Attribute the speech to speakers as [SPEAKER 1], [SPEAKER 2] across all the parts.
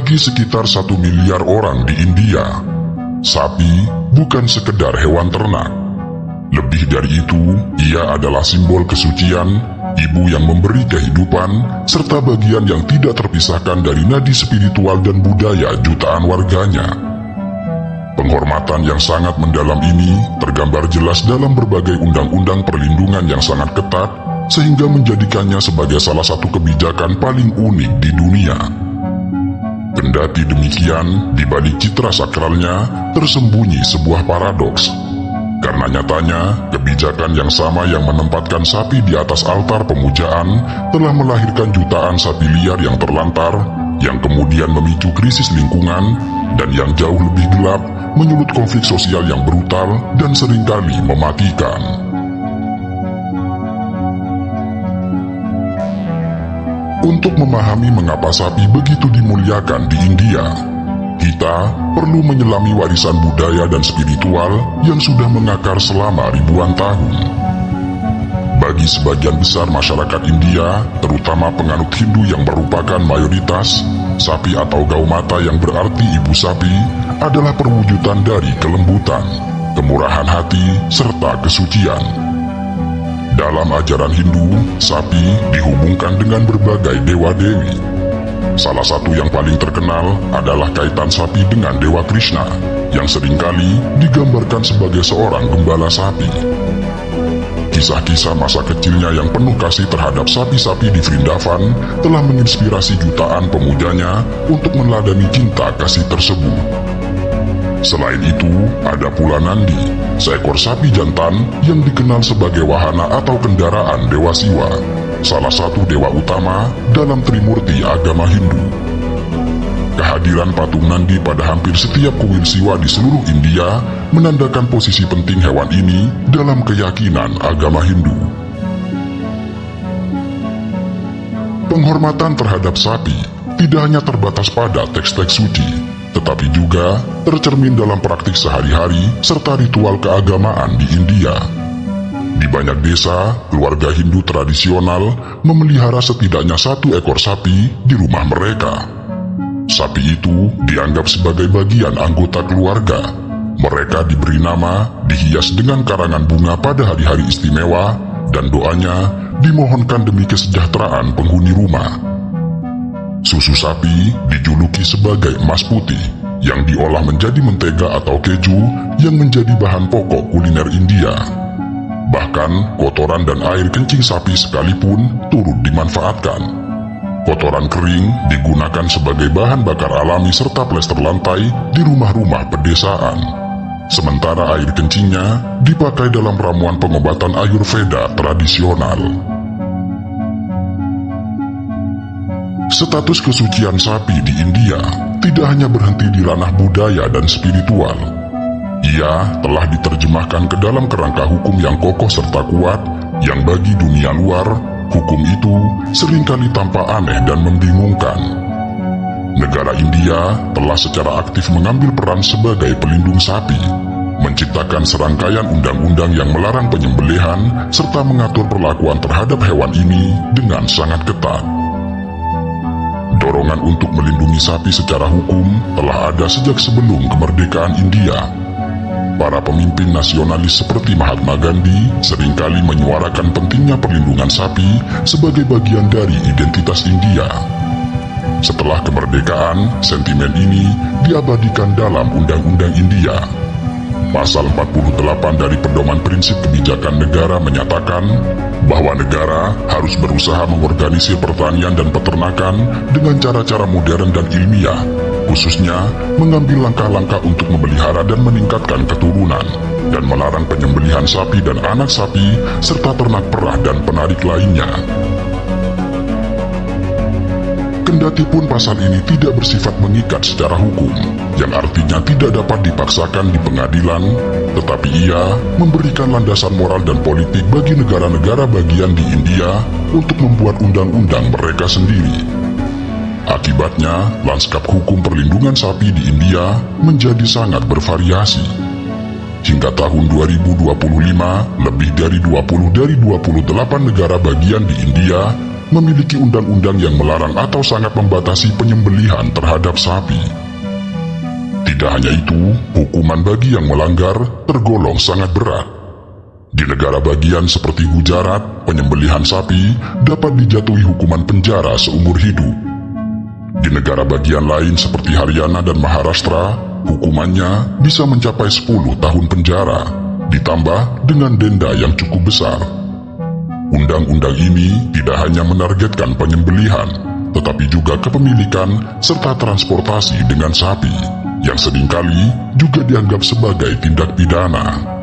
[SPEAKER 1] Bagi sekitar 1 miliar orang di India, sapi bukan sekedar hewan ternak. Lebih dari itu, ia adalah simbol kesucian, ibu yang memberi kehidupan, serta bagian yang tidak terpisahkan dari nadi spiritual dan budaya jutaan warganya. Penghormatan yang sangat mendalam ini tergambar jelas dalam berbagai undang-undang perlindungan yang sangat ketat, sehingga menjadikannya sebagai salah satu kebijakan paling unik di dunia. Kendati demikian, di balik citra sakralnya tersembunyi sebuah paradoks. Karena nyatanya, kebijakan yang sama yang menempatkan sapi di atas altar pemujaan telah melahirkan jutaan sapi liar yang terlantar, yang kemudian memicu krisis lingkungan, dan yang jauh lebih gelap, menyulut konflik sosial yang brutal dan seringkali mematikan. Untuk memahami mengapa sapi begitu dimuliakan di India, kita perlu menyelami warisan budaya dan spiritual yang sudah mengakar selama ribuan tahun. Bagi sebagian besar masyarakat India, terutama penganut Hindu yang merupakan mayoritas, sapi atau gaumata yang berarti ibu sapi adalah perwujudan dari kelembutan, kemurahan hati, serta kesucian. Dalam ajaran Hindu, sapi dihubungkan dengan berbagai dewa-dewi. Salah satu yang paling terkenal adalah kaitan sapi dengan Dewa Krishna, yang seringkali digambarkan sebagai seorang gembala sapi. Kisah-kisah masa kecilnya yang penuh kasih terhadap sapi-sapi di Vrindavan telah menginspirasi jutaan pemujanya untuk meneladani cinta kasih tersebut. Selain itu, ada pula Nandi, seekor sapi jantan yang dikenal sebagai wahana atau kendaraan Dewa Siwa, salah satu dewa utama dalam Trimurti agama Hindu. Kehadiran patung Nandi pada hampir setiap kuil Siwa di seluruh India menandakan posisi penting hewan ini dalam keyakinan agama Hindu. Penghormatan terhadap sapi tidak hanya terbatas pada teks-teks suci, tetapi juga tercermin dalam praktik sehari-hari serta ritual keagamaan di India. Di banyak desa, keluarga Hindu tradisional memelihara setidaknya 1 ekor sapi di rumah mereka. Sapi itu dianggap sebagai bagian anggota keluarga. Mereka diberi nama, dihias dengan karangan bunga pada hari-hari istimewa, dan doanya dimohonkan demi kesejahteraan penghuni rumah. Susu sapi dijuluki sebagai emas putih, yang diolah menjadi mentega atau keju yang menjadi bahan pokok kuliner India. Bahkan, kotoran dan air kencing sapi sekalipun turut dimanfaatkan. Kotoran kering digunakan sebagai bahan bakar alami serta plester lantai di rumah-rumah pedesaan. Sementara air kencingnya dipakai dalam ramuan pengobatan Ayurveda tradisional. Status kesucian sapi di India tidak hanya berhenti di ranah budaya dan spiritual. Ia telah diterjemahkan ke dalam kerangka hukum yang kokoh serta kuat, yang bagi dunia luar, hukum itu seringkali tampak aneh dan membingungkan. Negara India telah secara aktif mengambil peran sebagai pelindung sapi, menciptakan serangkaian undang-undang yang melarang penyembelihan serta mengatur perlakuan terhadap hewan ini dengan sangat ketat. Dorongan untuk melindungi sapi secara hukum telah ada sejak sebelum kemerdekaan India. Para pemimpin nasionalis seperti Mahatma Gandhi seringkali menyuarakan pentingnya perlindungan sapi sebagai bagian dari identitas India. Setelah kemerdekaan, sentimen ini diabadikan dalam Undang-Undang India. Pasal 48 dari Pedoman Prinsip Kebijakan Negara menyatakan bahwa negara harus berusaha mengorganisir pertanian dan peternakan dengan cara-cara modern dan ilmiah, khususnya mengambil langkah-langkah untuk memelihara dan meningkatkan keturunan, dan melarang penyembelihan sapi dan anak sapi, serta ternak perah dan penarik lainnya. Kendati pun pasal ini tidak bersifat mengikat secara hukum, yang artinya tidak dapat dipaksakan di pengadilan, tetapi ia memberikan landasan moral dan politik bagi negara-negara bagian di India untuk membuat undang-undang mereka sendiri. Akibatnya, lanskap hukum perlindungan sapi di India menjadi sangat bervariasi. Hingga tahun 2025, lebih dari 20 dari 28 negara bagian di India memiliki undang-undang yang melarang atau sangat membatasi penyembelihan terhadap sapi. Tidak hanya itu, hukuman bagi yang melanggar tergolong sangat berat. Di negara bagian seperti Gujarat, penyembelihan sapi dapat dijatuhi hukuman penjara seumur hidup. Di negara bagian lain seperti Haryana dan Maharashtra, hukumannya bisa mencapai 10 tahun penjara, ditambah dengan denda yang cukup besar. Undang-undang ini tidak hanya menargetkan penyembelihan, tetapi juga kepemilikan serta transportasi dengan sapi, yang seringkali juga dianggap sebagai tindak pidana.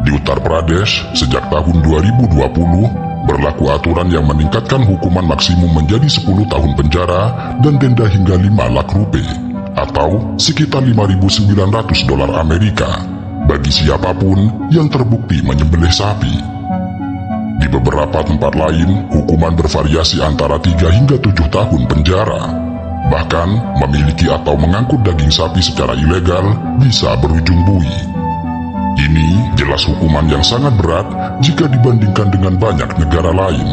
[SPEAKER 1] Di Uttar Pradesh, sejak tahun 2020, berlaku aturan yang meningkatkan hukuman maksimum menjadi 10 tahun penjara dan denda hingga 5 lakh rupiah, atau sekitar 5.900 dolar Amerika, bagi siapapun yang terbukti menyembelih sapi. Di beberapa tempat lain, hukuman bervariasi antara 3 hingga 7 tahun penjara. Bahkan, memiliki atau mengangkut daging sapi secara ilegal bisa berujung bui. Ini jelas hukuman yang sangat berat jika dibandingkan dengan banyak negara lain,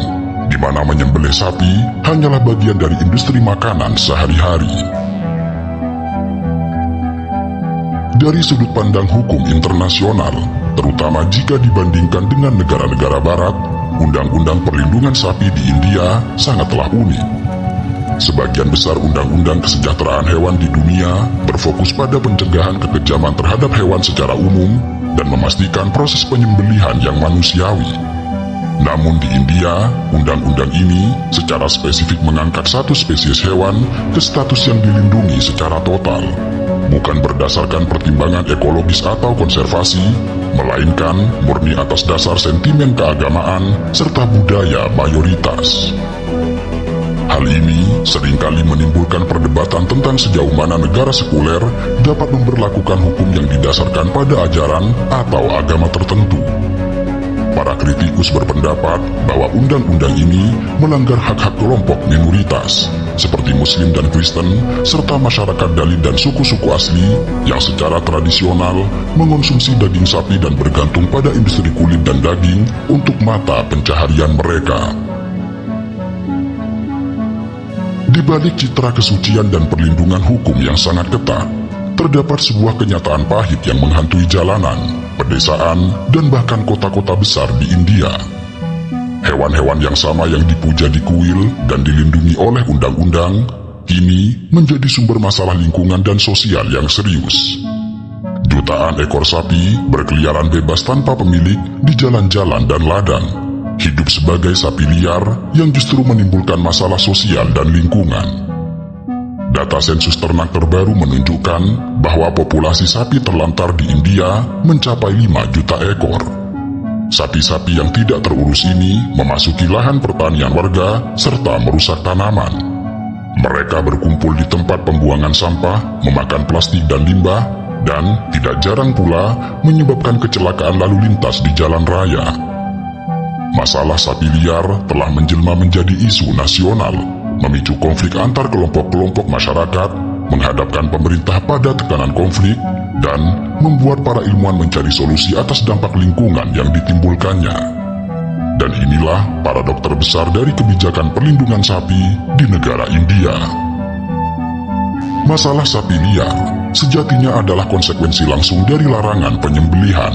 [SPEAKER 1] di mana menyembelih sapi hanyalah bagian dari industri makanan sehari-hari. Dari sudut pandang hukum internasional, terutama jika dibandingkan dengan negara-negara barat, undang-undang perlindungan sapi di India sangatlah unik. Sebagian besar undang-undang kesejahteraan hewan di dunia berfokus pada pencegahan kekejaman terhadap hewan secara umum dan memastikan proses penyembelihan yang manusiawi. Namun di India, undang-undang ini secara spesifik mengangkat satu spesies hewan ke status yang dilindungi secara total, bukan berdasarkan pertimbangan ekologis atau konservasi, melainkan murni atas dasar sentimen keagamaan serta budaya mayoritas. Hal ini seringkali menimbulkan perdebatan tentang sejauh mana negara sekuler dapat memberlakukan hukum yang didasarkan pada ajaran atau agama tertentu. Para kritikus berpendapat bahwa undang-undang ini melanggar hak-hak kelompok minoritas, seperti Muslim dan Kristen, serta masyarakat Dalit dan suku-suku asli yang secara tradisional mengonsumsi daging sapi dan bergantung pada industri kulit dan daging untuk mata pencaharian mereka. Di balik citra kesucian dan perlindungan hukum yang sangat ketat, terdapat sebuah kenyataan pahit yang menghantui jalanan, pedesaan, dan bahkan kota-kota besar di India. Hewan-hewan yang sama yang dipuja di kuil dan dilindungi oleh undang-undang, kini menjadi sumber masalah lingkungan dan sosial yang serius. Jutaan ekor sapi berkeliaran bebas tanpa pemilik di jalan-jalan dan ladang, hidup sebagai sapi liar yang justru menimbulkan masalah sosial dan lingkungan. Data sensus ternak terbaru menunjukkan bahwa populasi sapi terlantar di India mencapai 5 juta ekor. Sapi-sapi yang tidak terurus ini memasuki lahan pertanian warga serta merusak tanaman. Mereka berkumpul di tempat pembuangan sampah, memakan plastik dan limbah, dan tidak jarang pula menyebabkan kecelakaan lalu lintas di jalan raya. Masalah sapi liar telah menjelma menjadi isu nasional, memicu konflik antar kelompok-kelompok masyarakat, menghadapkan pemerintah pada tekanan konflik, dan membuat para ilmuwan mencari solusi atas dampak lingkungan yang ditimbulkannya. Dan inilah paradok terbesar dari kebijakan perlindungan sapi di negara India. Masalah sapi liar sejatinya adalah konsekuensi langsung dari larangan penyembelihan.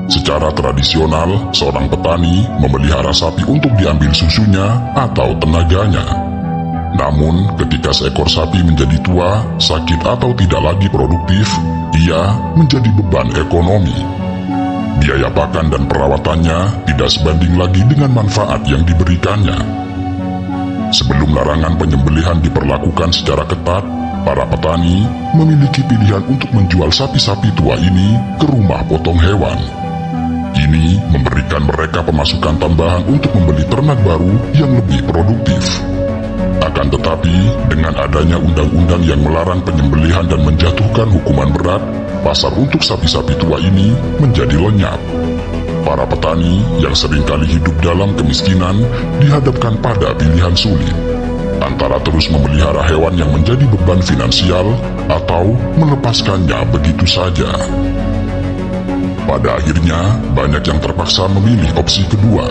[SPEAKER 1] Secara tradisional, seorang petani memelihara sapi untuk diambil susunya atau tenaganya. Namun, ketika seekor sapi menjadi tua, sakit atau tidak lagi produktif, ia menjadi beban ekonomi. Biaya pakan dan perawatannya tidak sebanding lagi dengan manfaat yang diberikannya. Sebelum larangan penyembelihan diperlakukan secara ketat, para petani memiliki pilihan untuk menjual sapi-sapi tua ini ke rumah potong hewan. Ini memberikan mereka pemasukan tambahan untuk membeli ternak baru yang lebih produktif. Akan tetapi, dengan adanya undang-undang yang melarang penyembelihan dan menjatuhkan hukuman berat, pasar untuk sapi-sapi tua ini menjadi lenyap. Para petani yang seringkali hidup dalam kemiskinan dihadapkan pada pilihan sulit, antara terus memelihara hewan yang menjadi beban finansial atau melepaskannya begitu saja. Pada akhirnya, banyak yang terpaksa memilih opsi kedua,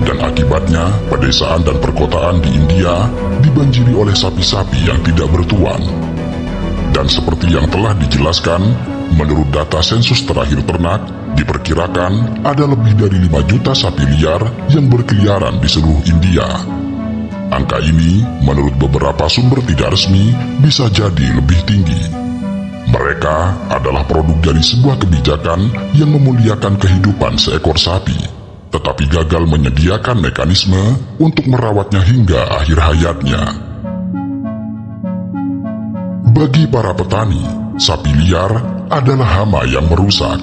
[SPEAKER 1] dan akibatnya pedesaan dan perkotaan di India dibanjiri oleh sapi-sapi yang tidak bertuan. Dan seperti yang telah dijelaskan, menurut data sensus terakhir ternak, diperkirakan ada lebih dari 5 juta sapi liar yang berkeliaran di seluruh India. Angka ini, menurut beberapa sumber tidak resmi, bisa jadi lebih tinggi. Mereka adalah produk dari sebuah kebijakan yang memuliakan kehidupan seekor sapi, tetapi gagal menyediakan mekanisme untuk merawatnya hingga akhir hayatnya. Bagi para petani, sapi liar adalah hama yang merusak.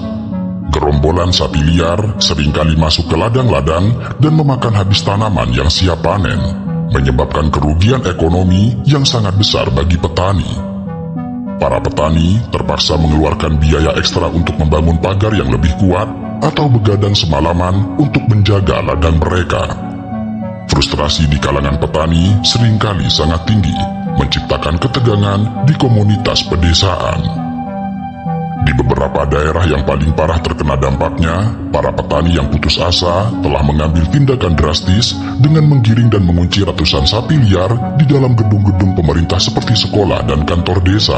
[SPEAKER 1] Gerombolan sapi liar seringkali masuk ke ladang-ladang dan memakan habis tanaman yang siap panen, menyebabkan kerugian ekonomi yang sangat besar bagi petani. Para petani terpaksa mengeluarkan biaya ekstra untuk membangun pagar yang lebih kuat atau begadang semalaman untuk menjaga ladang mereka. Frustrasi di kalangan petani seringkali sangat tinggi, menciptakan ketegangan di komunitas pedesaan. Di beberapa daerah yang paling parah terkena dampaknya, para petani yang putus asa telah mengambil tindakan drastis dengan menggiring dan mengunci ratusan sapi liar di dalam gedung-gedung pemerintah seperti sekolah dan kantor desa.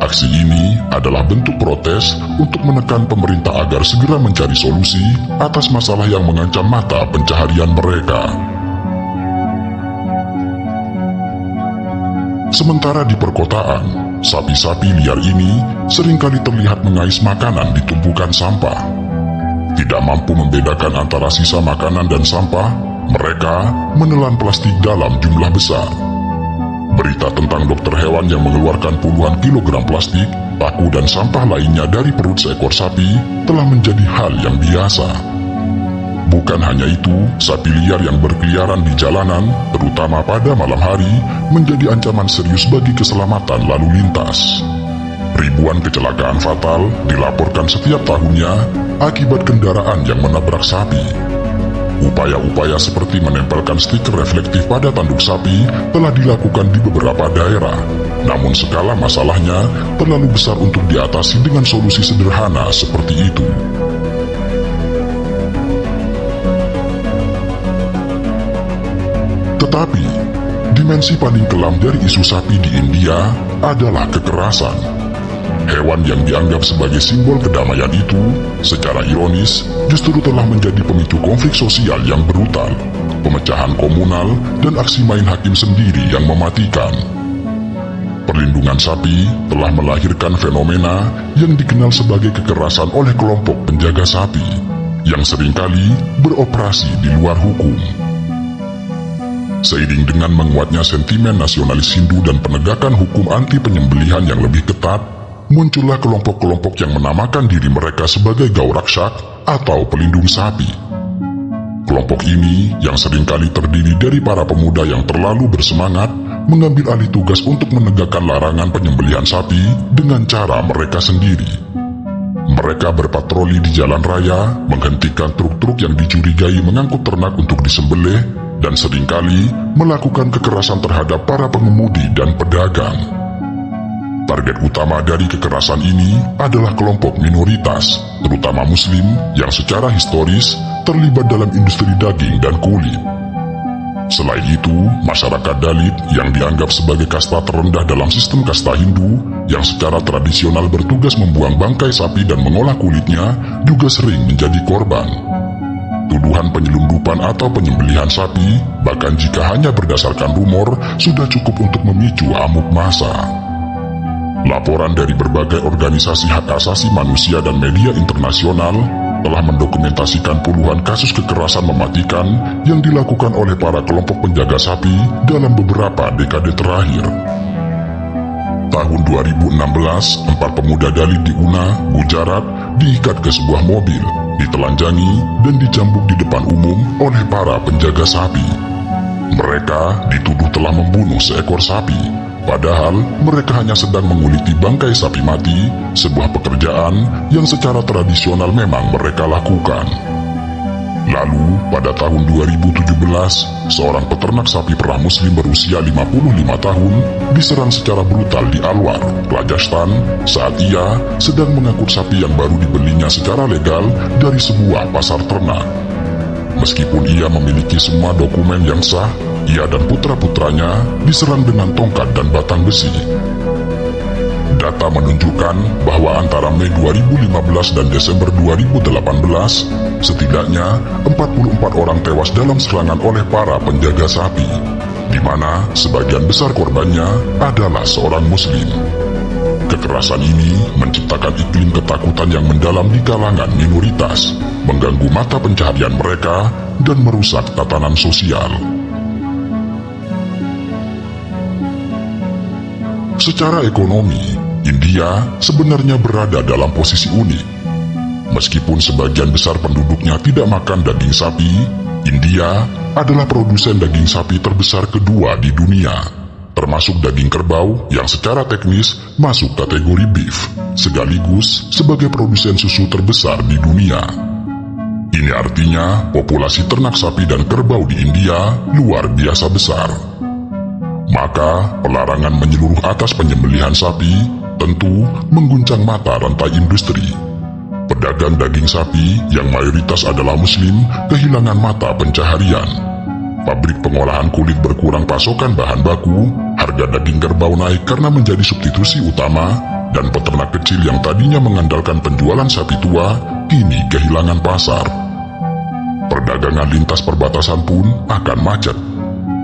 [SPEAKER 1] Aksi ini adalah bentuk protes untuk menekan pemerintah agar segera mencari solusi atas masalah yang mengancam mata pencaharian mereka. Sementara di perkotaan, sapi-sapi liar ini seringkali terlihat mengais makanan di tumpukan sampah. Tidak mampu membedakan antara sisa makanan dan sampah, mereka menelan plastik dalam jumlah besar. Berita tentang dokter hewan yang mengeluarkan puluhan kilogram plastik, paku dan sampah lainnya dari perut seekor sapi telah menjadi hal yang biasa. Bukan hanya itu, sapi liar yang berkeliaran di jalanan, terutama pada malam hari, menjadi ancaman serius bagi keselamatan lalu lintas. Ribuan kecelakaan fatal dilaporkan setiap tahunnya akibat kendaraan yang menabrak sapi. Upaya-upaya seperti menempelkan stiker reflektif pada tanduk sapi telah dilakukan di beberapa daerah. Namun skala masalahnya terlalu besar untuk diatasi dengan solusi sederhana seperti itu. Tetapi, dimensi paling kelam dari isu sapi di India adalah kekerasan. Hewan yang dianggap sebagai simbol kedamaian itu, secara ironis, justru telah menjadi pemicu konflik sosial yang brutal, pemecahan komunal, dan aksi main hakim sendiri yang mematikan. Perlindungan sapi telah melahirkan fenomena yang dikenal sebagai kekerasan oleh kelompok penjaga sapi, yang seringkali beroperasi di luar hukum. Seiring dengan menguatnya sentimen nasionalis Hindu dan penegakan hukum anti penyembelihan yang lebih ketat, muncullah kelompok-kelompok yang menamakan diri mereka sebagai Gaurakshak atau pelindung sapi. Kelompok ini yang seringkali terdiri dari para pemuda yang terlalu bersemangat mengambil alih tugas untuk menegakkan larangan penyembelihan sapi dengan cara mereka sendiri. Mereka berpatroli di jalan raya, menghentikan truk-truk yang dicurigai mengangkut ternak untuk disembelih, dan seringkali melakukan kekerasan terhadap para pengemudi dan pedagang. Target utama dari kekerasan ini adalah kelompok minoritas, terutama Muslim yang secara historis terlibat dalam industri daging dan kulit. Selain itu, masyarakat Dalit yang dianggap sebagai kasta terendah dalam sistem kasta Hindu yang secara tradisional bertugas membuang bangkai sapi dan mengolah kulitnya juga sering menjadi korban. Tuduhan penyelundupan atau penyembelihan sapi, bahkan jika hanya berdasarkan rumor, sudah cukup untuk memicu amuk massa. Laporan dari berbagai organisasi hak asasi manusia dan media internasional telah mendokumentasikan puluhan kasus kekerasan mematikan yang dilakukan oleh para kelompok penjaga sapi dalam beberapa dekade terakhir. Tahun 2016, 4 pemuda Dalit di Una, Gujarat, diikat ke sebuah mobil, ditelanjangi, dan dicambuk di depan umum oleh para penjaga sapi. Mereka dituduh telah membunuh seekor sapi, padahal mereka hanya sedang menguliti bangkai sapi mati, sebuah pekerjaan yang secara tradisional memang mereka lakukan. Lalu, pada tahun 2017, seorang peternak sapi perah Muslim berusia 55 tahun diserang secara brutal di Alwar, Rajasthan, saat ia sedang mengangkut sapi yang baru dibelinya secara legal dari sebuah pasar ternak. Meskipun ia memiliki semua dokumen yang sah, ia dan putra-putranya diserang dengan tongkat dan batang besi. Data menunjukkan bahwa antara Mei 2015 dan Desember 2018, setidaknya 44 orang tewas dalam serangan oleh para penjaga sapi, di mana sebagian besar korbannya adalah seorang Muslim. Kekerasan ini menciptakan iklim ketakutan yang mendalam di kalangan minoritas, mengganggu mata pencaharian mereka, dan merusak tatanan sosial. Secara ekonomi, India sebenarnya berada dalam posisi unik. Meskipun sebagian besar penduduknya tidak makan daging sapi, India adalah produsen daging sapi terbesar kedua di dunia, termasuk daging kerbau yang secara teknis masuk kategori beef, sekaligus sebagai produsen susu terbesar di dunia. Ini artinya populasi ternak sapi dan kerbau di India luar biasa besar. Maka pelarangan menyeluruh atas penyembelihan sapi tentu mengguncang mata rantai industri. Pedagang daging sapi yang mayoritas adalah Muslim kehilangan mata pencaharian. Pabrik pengolahan kulit berkurang pasokan bahan baku, harga daging kerbau naik karena menjadi substitusi utama, dan peternak kecil yang tadinya mengandalkan penjualan sapi tua kini kehilangan pasar. Perdagangan lintas perbatasan pun akan macet.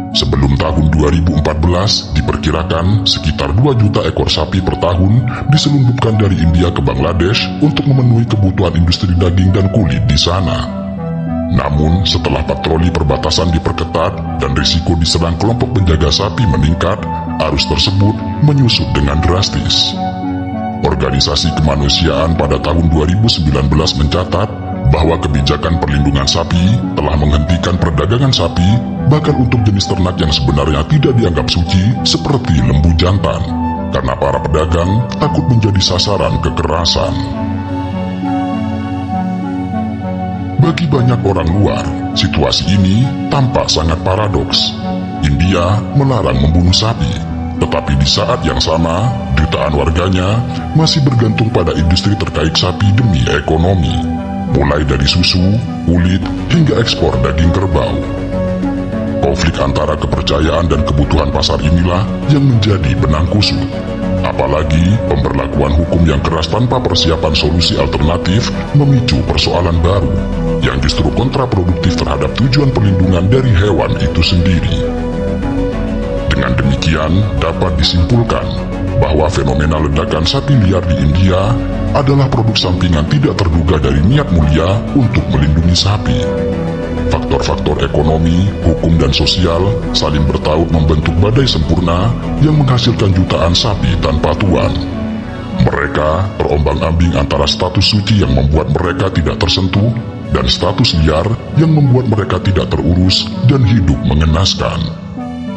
[SPEAKER 1] Sebelum tahun 2014, diperkirakan sekitar 2 juta ekor sapi per tahun diselundupkan dari India ke Bangladesh untuk memenuhi kebutuhan industri daging dan kulit di sana. Namun, setelah patroli perbatasan diperketat dan risiko diserang kelompok penjaga sapi meningkat, arus tersebut menyusut dengan drastis. Organisasi kemanusiaan pada tahun 2019 mencatat bahwa kebijakan perlindungan sapi telah menghentikan perdagangan sapi bahkan untuk jenis ternak yang sebenarnya tidak dianggap suci seperti lembu jantan, karena para pedagang takut menjadi sasaran kekerasan. Bagi banyak orang luar, situasi ini tampak sangat paradoks. India melarang membunuh sapi, tetapi di saat yang sama, jutaan warganya masih bergantung pada industri terkait sapi demi ekonomi, mulai dari susu, kulit, hingga ekspor daging kerbau. Konflik antara kepercayaan dan kebutuhan pasar inilah yang menjadi benang kusut. Apalagi pemberlakuan hukum yang keras tanpa persiapan solusi alternatif memicu persoalan baru yang justru kontraproduktif terhadap tujuan perlindungan dari hewan itu sendiri. Dengan demikian, dapat disimpulkan bahwa fenomena ledakan sapi liar di India adalah produk sampingan tidak terduga dari niat mulia untuk melindungi sapi. Faktor-faktor ekonomi, hukum, dan sosial saling bertaut membentuk badai sempurna yang menghasilkan jutaan sapi tanpa tuan. Mereka terombang-ambing antara status suci yang membuat mereka tidak tersentuh dan status liar yang membuat mereka tidak terurus dan hidup mengenaskan.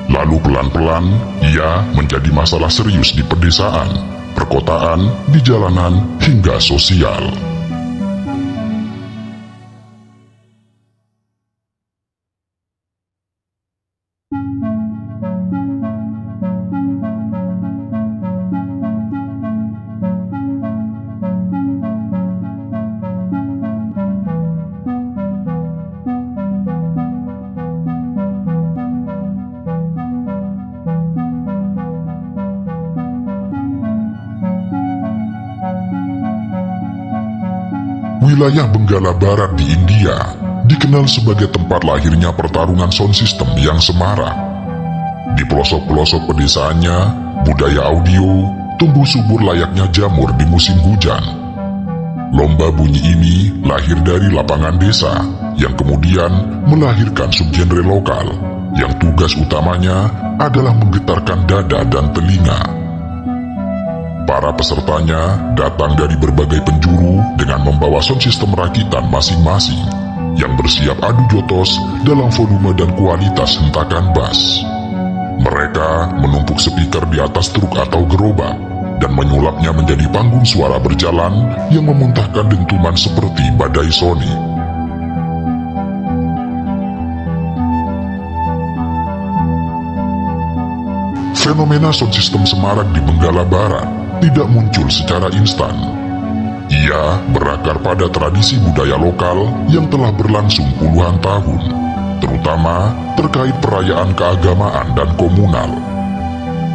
[SPEAKER 1] Lalu pelan-pelan, ia menjadi masalah serius di pedesaan, perkotaan, di jalanan, hingga sosial. Wilayah Benggala Barat di India dikenal sebagai tempat lahirnya pertarungan sound system yang semarak. Di pelosok-pelosok pedesaannya, budaya audio tumbuh subur layaknya jamur di musim hujan. Lomba bunyi ini lahir dari lapangan desa yang kemudian melahirkan subgenre lokal yang tugas utamanya adalah menggetarkan dada dan telinga. Para pesertanya datang dari berbagai penjuru dengan membawa sound system rakitan masing-masing yang bersiap adu jotos dalam volume dan kualitas hentakan bass. Mereka menumpuk speaker di atas truk atau gerobak dan menyulapnya menjadi panggung suara berjalan yang memuntahkan dentuman seperti badai soni. Fenomena sound system semarak di Benggala Barat tidak muncul secara instan. Ia berakar pada tradisi budaya lokal yang telah berlangsung puluhan tahun, terutama terkait perayaan keagamaan dan komunal.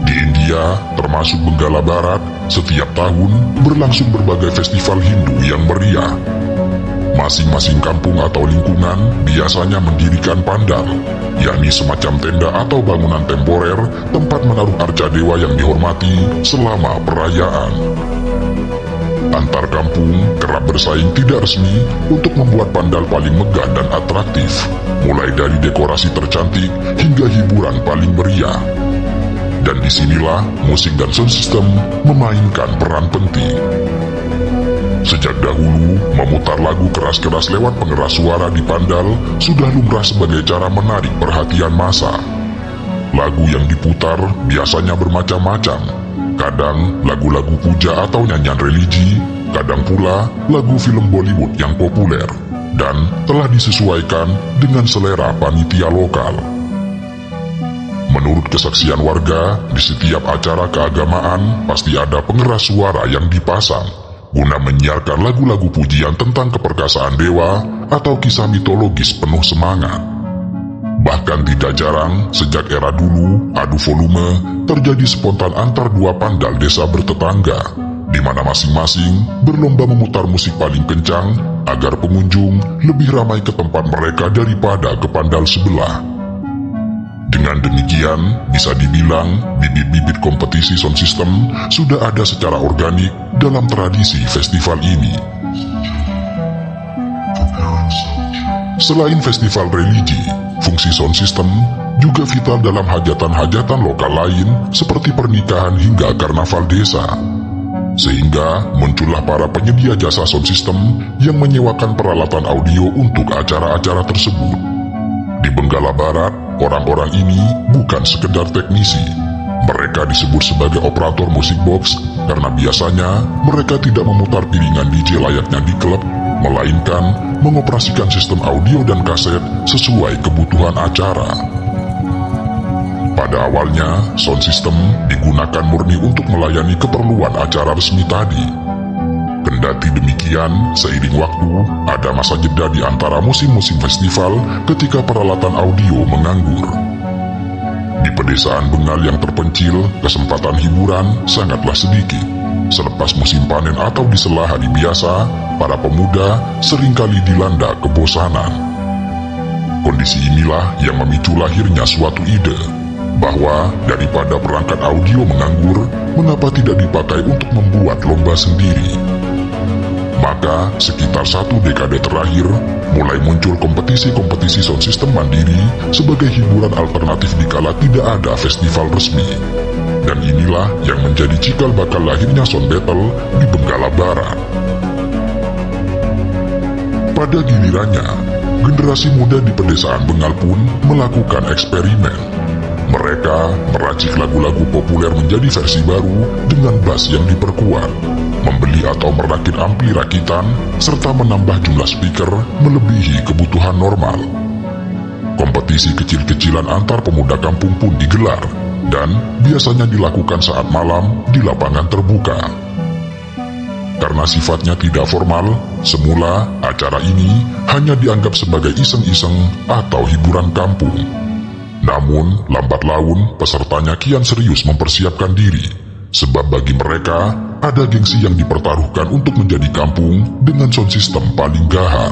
[SPEAKER 1] Di India, termasuk Benggala Barat, setiap tahun berlangsung berbagai festival Hindu yang meriah. Masing-masing kampung atau lingkungan biasanya mendirikan pandal, yakni semacam tenda atau bangunan temporer tempat menaruh arca dewa yang dihormati selama perayaan. Antar kampung kerap bersaing tidak resmi untuk membuat pandal paling megah dan atraktif, mulai dari dekorasi tercantik hingga hiburan paling meriah. Dan disinilah musik dan sound system memainkan peran penting. Sejak dahulu, memutar lagu keras-keras lewat pengeras suara di pandal sudah lumrah sebagai cara menarik perhatian massa. Lagu yang diputar biasanya bermacam-macam, kadang lagu-lagu puja atau nyanyian religi, kadang pula lagu film Bollywood yang populer, dan telah disesuaikan dengan selera panitia lokal. Menurut kesaksian warga, di setiap acara keagamaan pasti ada pengeras suara yang dipasang guna menyiarkan lagu-lagu pujian tentang keperkasaan dewa atau kisah mitologis penuh semangat. Bahkan tidak jarang, sejak era dulu, adu volume terjadi spontan antar dua pandal desa bertetangga, di mana masing-masing berlomba memutar musik paling kencang agar pengunjung lebih ramai ke tempat mereka daripada ke pandal sebelah. Dengan demikian, bisa dibilang bibit-bibit kompetisi sound system sudah ada secara organik dalam tradisi festival ini. Selain festival religi, fungsi sound system juga vital dalam hajatan-hajatan lokal lain seperti pernikahan hingga karnaval desa. Sehingga muncullah para penyedia jasa sound system yang menyewakan peralatan audio untuk acara-acara tersebut. Di Benggala Barat, orang-orang ini bukan sekedar teknisi. Mereka disebut sebagai operator musik box karena biasanya mereka tidak memutar piringan DJ layaknya di klub, melainkan mengoperasikan sistem audio dan kaset sesuai kebutuhan acara. Pada awalnya, sound system digunakan murni untuk melayani keperluan acara resmi tadi. Kendati demikian, seiring waktu, ada masa jeda di antara musim-musim festival ketika peralatan audio menganggur. Di pedesaan Bengal yang terpencil, kesempatan hiburan sangatlah sedikit. Selepas musim panen atau di sela hari biasa, para pemuda seringkali dilanda kebosanan. Kondisi inilah yang memicu lahirnya suatu ide, bahwa daripada perangkat audio menganggur, mengapa tidak dipakai untuk membuat lomba sendiri? Maka, sekitar 1 dekade terakhir, mulai muncul kompetisi-kompetisi sound system mandiri sebagai hiburan alternatif dikala tidak ada festival resmi. Dan inilah yang menjadi cikal bakal lahirnya sound battle di Benggala Barat. Pada gilirannya, generasi muda di pedesaan Bengal pun melakukan eksperimen. Mereka meracik lagu-lagu populer menjadi versi baru dengan bass yang diperkuat, membeli atau merakit ampli rakitan, serta menambah jumlah speaker melebihi kebutuhan normal. Kompetisi kecil-kecilan antar pemuda kampung pun digelar, dan biasanya dilakukan saat malam di lapangan terbuka. Karena sifatnya tidak formal, semula acara ini hanya dianggap sebagai iseng-iseng atau hiburan kampung. Namun, lambat laun pesertanya kian serius mempersiapkan diri, sebab bagi mereka ada gengsi yang dipertaruhkan untuk menjadi kampung dengan sound system paling gahar.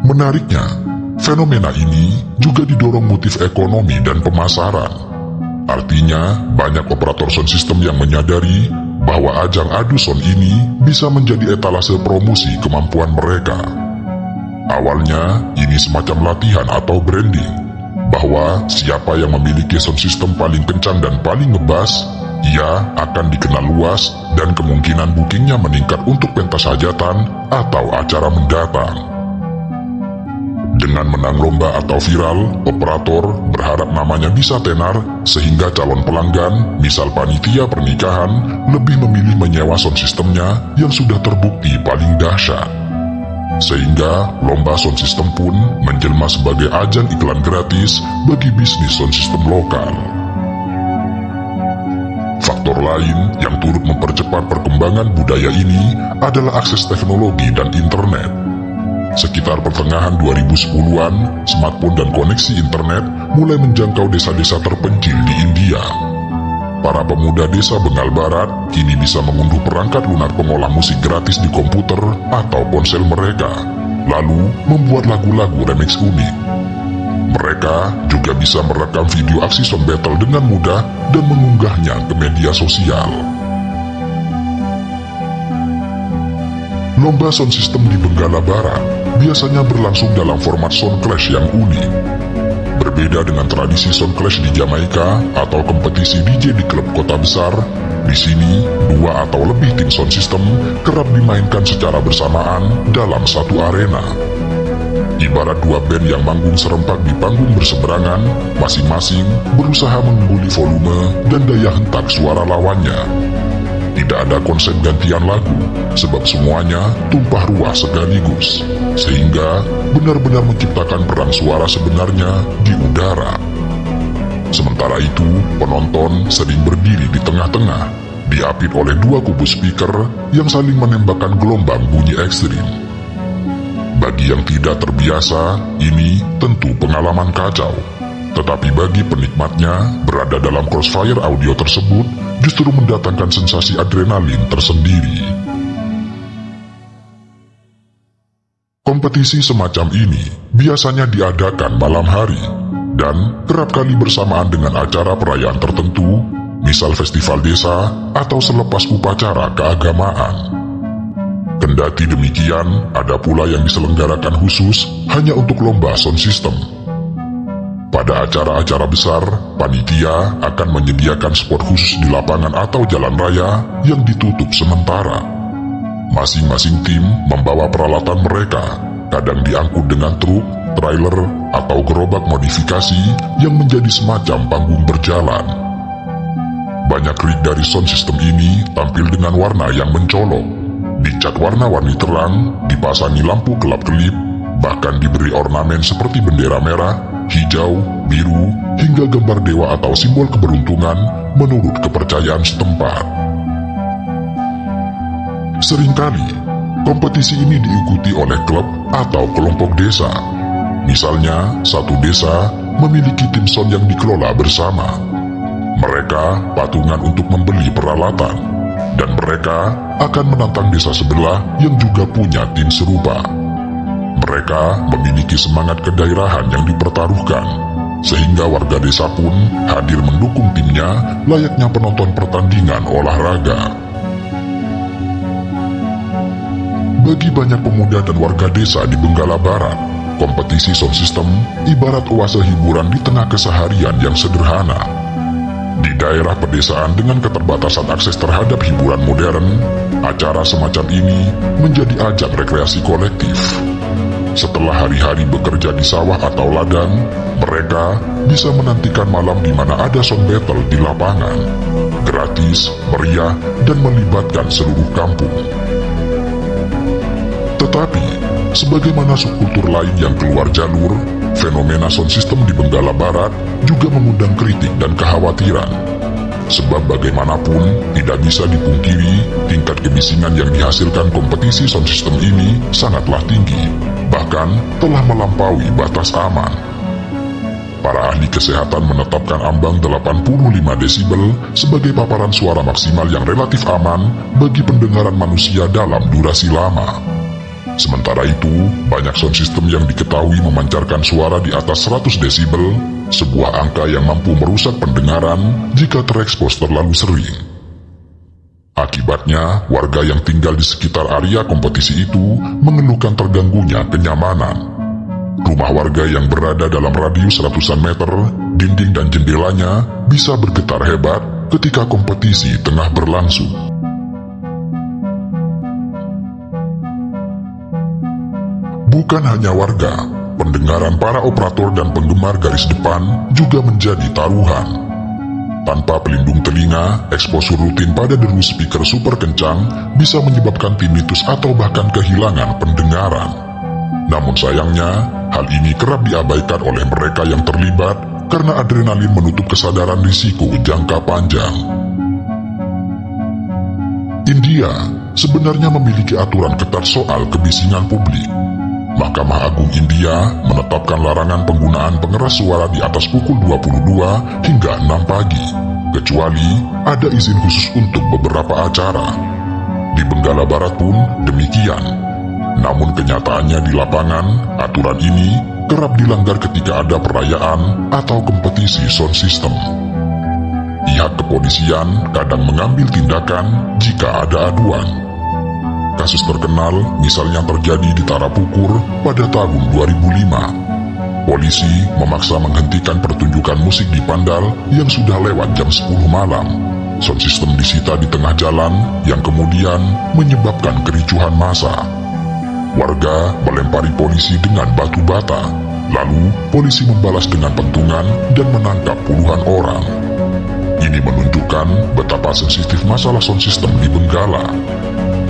[SPEAKER 1] Menariknya, fenomena ini juga didorong motif ekonomi dan pemasaran. Artinya, banyak operator sound system yang menyadari bahwa ajang adu sound ini bisa menjadi etalase promosi kemampuan mereka. Awalnya, ini semacam latihan atau branding, bahwa siapa yang memiliki sound system paling kencang dan paling ngebas, ia akan dikenal luas dan kemungkinan bookingnya meningkat untuk pentas hajatan atau acara mendatang. Dengan menang lomba atau viral, operator berharap namanya bisa tenar sehingga calon pelanggan, misal panitia pernikahan, lebih memilih menyewa sound systemnya yang sudah terbukti paling dahsyat. Sehingga lomba sound system pun menjelma sebagai ajang iklan gratis bagi bisnis sound system lokal. Faktor Faktor lain yang turut mempercepat perkembangan budaya ini adalah akses teknologi dan internet. Sekitar pertengahan 2010-an, smartphone dan koneksi internet mulai menjangkau desa-desa terpencil di India. Para pemuda desa Bengal Barat kini bisa mengunduh perangkat lunak pengolah musik gratis di komputer atau ponsel mereka, lalu membuat lagu-lagu remix unik. Mereka juga bisa merekam video aksi sound battle dengan mudah dan mengunggahnya ke media sosial. Lomba sound system di Benggala Barat biasanya berlangsung dalam format sound clash yang unik. Berbeda dengan tradisi sound clash di Jamaika atau kompetisi DJ di klub kota besar, di sini dua atau lebih tim sound system kerap dimainkan secara bersamaan dalam satu arena. Ibarat dua band yang manggung serempak di panggung berseberangan, masing-masing berusaha mengungguli volume dan daya hentak suara lawannya. Tidak ada konsep gantian lagu, sebab semuanya tumpah ruah sekaligus, sehingga benar-benar menciptakan perang suara sebenarnya di udara. Sementara itu, penonton sering berdiri di tengah-tengah, diapit oleh dua kubu speaker yang saling menembakkan gelombang bunyi ekstrim. Bagi yang tidak terbiasa, ini tentu pengalaman kacau. Tetapi bagi penikmatnya, berada dalam crossfire audio tersebut justru mendatangkan sensasi adrenalin tersendiri. Kompetisi semacam ini biasanya diadakan malam hari dan kerap kali bersamaan dengan acara perayaan tertentu, misal festival desa atau selepas upacara keagamaan. Kendati demikian, ada pula yang diselenggarakan khusus hanya untuk lomba sound system. Pada acara-acara besar, panitia akan menyediakan spot khusus di lapangan atau jalan raya yang ditutup sementara. Masing-masing tim membawa peralatan mereka, kadang diangkut dengan truk, trailer, atau gerobak modifikasi yang menjadi semacam panggung berjalan. Banyak rig dari sound system ini tampil dengan warna yang mencolok, dicat warna-warni terang, dipasangi lampu kelap-kelip, bahkan diberi ornamen seperti bendera merah, hijau, biru, hingga gambar dewa atau simbol keberuntungan menurut kepercayaan setempat. Seringkali, kompetisi ini diikuti oleh klub atau kelompok desa. Misalnya, satu desa memiliki tim sound yang dikelola bersama. Mereka patungan untuk membeli peralatan, dan mereka akan menantang desa sebelah yang juga punya tim serupa. Mereka memiliki semangat kedaerahan yang dipertaruhkan, sehingga warga desa pun hadir mendukung timnya layaknya penonton pertandingan olahraga. Bagi banyak pemuda dan warga desa di Benggala Barat, kompetisi sound system ibarat oase hiburan di tengah keseharian yang sederhana. Di daerah pedesaan dengan keterbatasan akses terhadap hiburan modern, acara semacam ini menjadi ajang rekreasi kolektif. Setelah hari-hari bekerja di sawah atau ladang, mereka bisa menantikan malam di mana ada sound battle di lapangan. Gratis, meriah, dan melibatkan seluruh kampung. Tetapi, sebagaimana subkultur lain yang keluar jalur, fenomena sound system di Benggala Barat juga mengundang kritik dan kekhawatiran. Sebab bagaimanapun tidak bisa dipungkiri tingkat kebisingan yang dihasilkan kompetisi sound system ini sangatlah tinggi, bahkan telah melampaui batas aman. Para ahli kesehatan menetapkan ambang 85 desibel sebagai paparan suara maksimal yang relatif aman bagi pendengaran manusia dalam durasi lama. Sementara itu, banyak sound system yang diketahui memancarkan suara di atas 100 desibel, sebuah angka yang mampu merusak pendengaran jika terekspos terlalu sering. Akibatnya, warga yang tinggal di sekitar area kompetisi itu mengeluhkan terganggunya kenyamanan. Rumah warga yang berada dalam radius ratusan meter, dinding dan jendelanya bisa bergetar hebat ketika kompetisi tengah berlangsung. Bukan hanya warga, pendengaran para operator dan penggemar garis depan juga menjadi taruhan. Tanpa pelindung telinga, eksposur rutin pada deru speaker super kencang bisa menyebabkan tinnitus atau bahkan kehilangan pendengaran. Namun sayangnya, hal ini kerap diabaikan oleh mereka yang terlibat karena adrenalin menutup kesadaran risiko jangka panjang. India sebenarnya memiliki aturan ketat soal kebisingan publik. Mahkamah Agung India menetapkan larangan penggunaan pengeras suara di atas pukul 22 hingga 6 pagi, kecuali ada izin khusus untuk beberapa acara. Di Benggala Barat pun demikian. Namun kenyataannya di lapangan, aturan ini kerap dilanggar ketika ada perayaan atau kompetisi sound system. Pihak kepolisian kadang mengambil tindakan jika ada aduan. Kasus terkenal misalnya terjadi di Tarapukur pada tahun 2005. Polisi memaksa menghentikan pertunjukan musik di Pandal yang sudah lewat jam 10 malam. Sound system disita di tengah jalan yang kemudian menyebabkan kericuhan massa. Warga melempari polisi dengan batu bata, lalu polisi membalas dengan pentungan dan menangkap puluhan orang. Ini menunjukkan betapa sensitif masalah sound system di Benggala.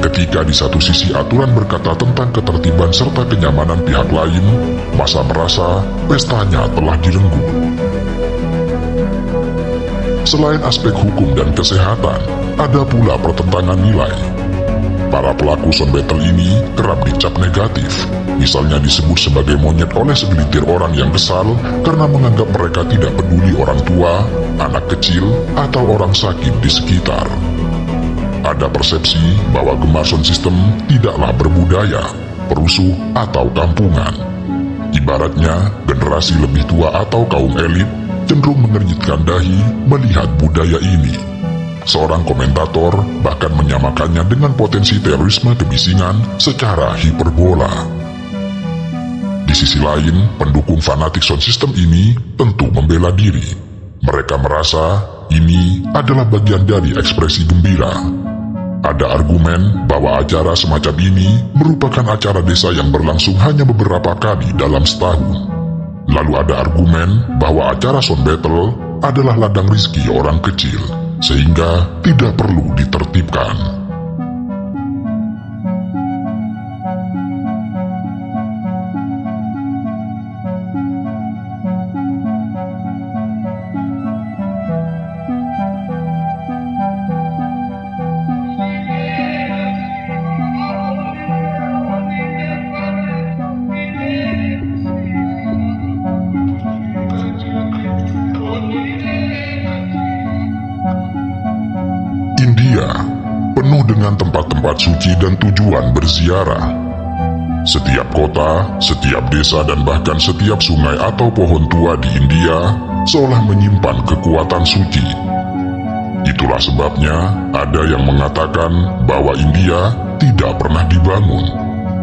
[SPEAKER 1] Ketika di satu sisi aturan berkata tentang ketertiban serta kenyamanan pihak lain, massa merasa pestanya telah direnggut. Selain aspek hukum dan kesehatan, ada pula pertentangan nilai. Para pelaku sound battle ini kerap dicap negatif, misalnya disebut sebagai monyet oleh segelintir orang yang kesal karena menganggap mereka tidak peduli orang tua, anak kecil, atau orang sakit di sekitar. Ada persepsi bahwa gemar sound system tidaklah berbudaya, perusuh, atau kampungan. Ibaratnya, generasi lebih tua atau kaum elit cenderung mengernyitkan dahi melihat budaya ini. Seorang komentator bahkan menyamakannya dengan potensi terorisme kebisingan secara hiperbola. Di sisi lain, pendukung fanatik sound system ini tentu membela diri. Mereka merasa ini adalah bagian dari ekspresi gembira. Ada argumen bahwa acara semacam ini merupakan acara desa yang berlangsung hanya beberapa kali dalam setahun. Lalu ada argumen bahwa acara sound battle adalah ladang rizki orang kecil, sehingga tidak perlu ditertibkan. Penuh dengan tempat-tempat suci dan tujuan berziarah. Setiap kota, setiap desa, dan bahkan setiap sungai atau pohon tua di India seolah menyimpan kekuatan suci. Itulah sebabnya ada yang mengatakan bahwa India tidak pernah dibangun,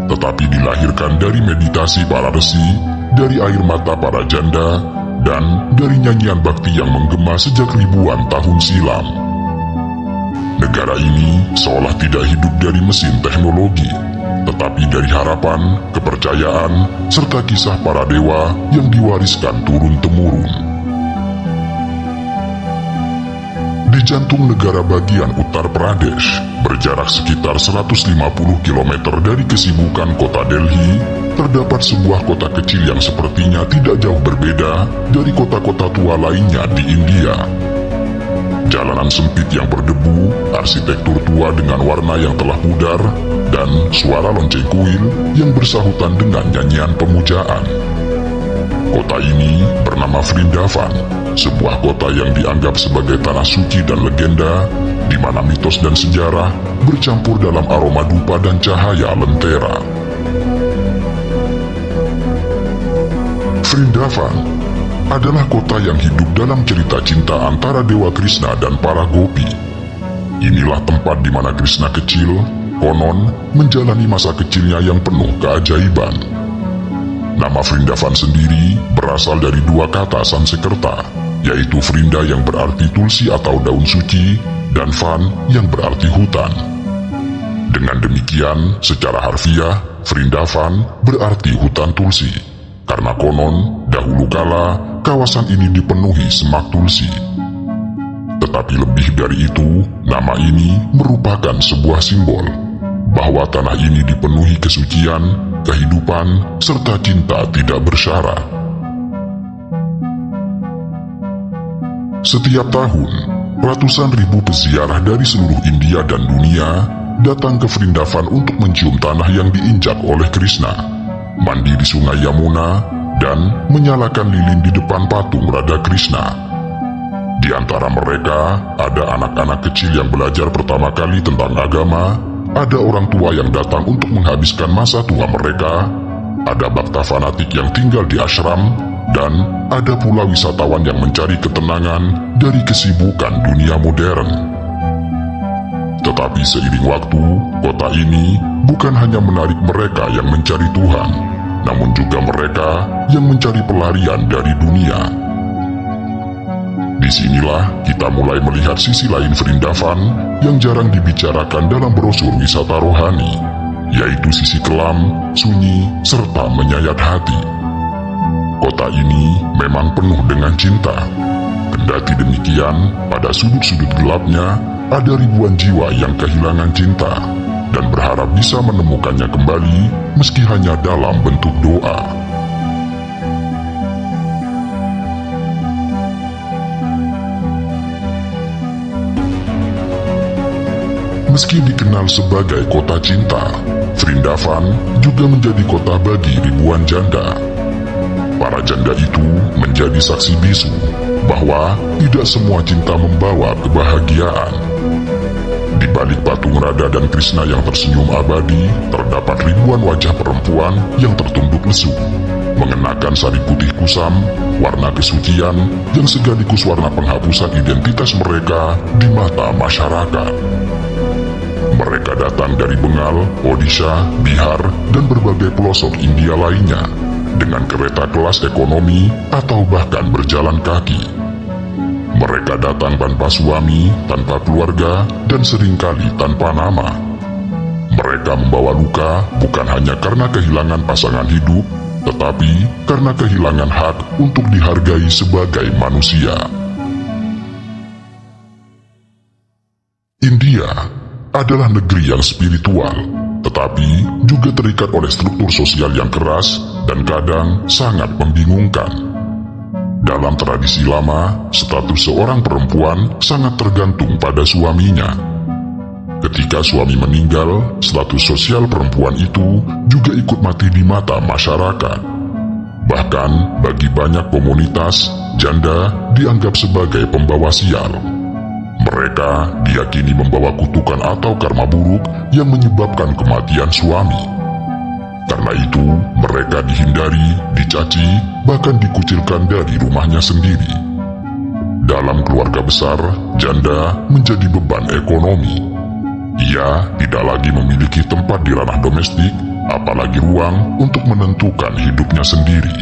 [SPEAKER 1] tetapi dilahirkan dari meditasi para resi, dari air mata para janda, dan dari nyanyian bakti yang menggema sejak ribuan tahun silam. Negara ini seolah tidak hidup dari mesin teknologi, tetapi dari harapan, kepercayaan, serta kisah para dewa yang diwariskan turun-temurun. Di jantung negara bagian Uttar Pradesh, berjarak sekitar 150 km dari kesibukan kota Delhi, terdapat sebuah kota kecil yang sepertinya tidak jauh berbeda dari kota-kota tua lainnya di India. Jalanan sempit yang berdebu, arsitektur tua dengan warna yang telah pudar, dan suara lonceng kuil yang bersahutan dengan nyanyian pemujaan. Kota ini bernama Vrindavan, sebuah kota yang dianggap sebagai tanah suci dan legenda, di mana mitos dan sejarah bercampur dalam aroma dupa dan cahaya lentera. Vrindavan adalah kota yang hidup dalam cerita cinta antara Dewa Krishna dan para gopi. Inilah tempat di mana Krishna kecil, konon, menjalani masa kecilnya yang penuh keajaiban. Nama Vrindavan sendiri berasal dari dua kata Sanskerta, yaitu Vrinda yang berarti tulsi atau daun suci, dan Van yang berarti hutan. Dengan demikian, secara harfiah, Vrindavan berarti hutan tulsi, karena konon, dahulu kala, kawasan ini dipenuhi semak tulsi. Tetapi lebih dari itu, nama ini merupakan sebuah simbol bahwa tanah ini dipenuhi kesucian, kehidupan, serta cinta tidak bersyarat. Setiap tahun, ratusan ribu peziarah dari seluruh India dan dunia datang ke Vrindavan untuk mencium tanah yang diinjak oleh Krishna, mandi di sungai Yamuna, dan menyalakan lilin di depan patung Radha Krishna. Di antara mereka, ada anak-anak kecil yang belajar pertama kali tentang agama, ada orang tua yang datang untuk menghabiskan masa tua mereka, ada bhakta fanatik yang tinggal di ashram, dan ada pula wisatawan yang mencari ketenangan dari kesibukan dunia modern. Tetapi seiring waktu, kota ini bukan hanya menarik mereka yang mencari Tuhan, namun juga mereka yang mencari pelarian dari dunia. Disinilah kita mulai melihat sisi lain Vrindavan yang jarang dibicarakan dalam brosur wisata rohani, yaitu sisi kelam, sunyi, serta menyayat hati. Kota ini memang penuh dengan cinta. Kendati demikian, pada sudut-sudut gelapnya ada ribuan jiwa yang kehilangan cinta dan berharap bisa menemukannya kembali meski hanya dalam bentuk doa. Meski dikenal sebagai kota cinta, Vrindavan juga menjadi kota bagi ribuan janda. Para janda itu menjadi saksi bisu bahwa tidak semua cinta membawa kebahagiaan. Di balik patung Radha dan Krishna yang tersenyum abadi, terdapat ribuan wajah perempuan yang tertunduk lesu, mengenakan sari putih kusam, warna kesucian yang sekaligus warna penghapusan identitas mereka di mata masyarakat. Mereka datang dari Bengal, Odisha, Bihar, dan berbagai pelosok India lainnya, dengan kereta kelas ekonomi atau bahkan berjalan kaki. Mereka datang tanpa suami, tanpa keluarga, dan seringkali tanpa nama. Mereka membawa luka bukan hanya karena kehilangan pasangan hidup, tetapi karena kehilangan hak untuk dihargai sebagai manusia. India adalah negeri yang spiritual, tetapi juga terikat oleh struktur sosial yang keras dan kadang sangat membingungkan. Dalam tradisi lama, status seorang perempuan sangat tergantung pada suaminya. Ketika suami meninggal, status sosial perempuan itu juga ikut mati di mata masyarakat. Bahkan bagi banyak komunitas, janda dianggap sebagai pembawa sial. Mereka diyakini membawa kutukan atau karma buruk yang menyebabkan kematian suami. Karena itu, mereka dihindari, dicaci, bahkan dikucilkan dari rumahnya sendiri. Dalam keluarga besar, janda menjadi beban ekonomi. Ia tidak lagi memiliki tempat di ranah domestik, apalagi ruang untuk menentukan hidupnya sendiri.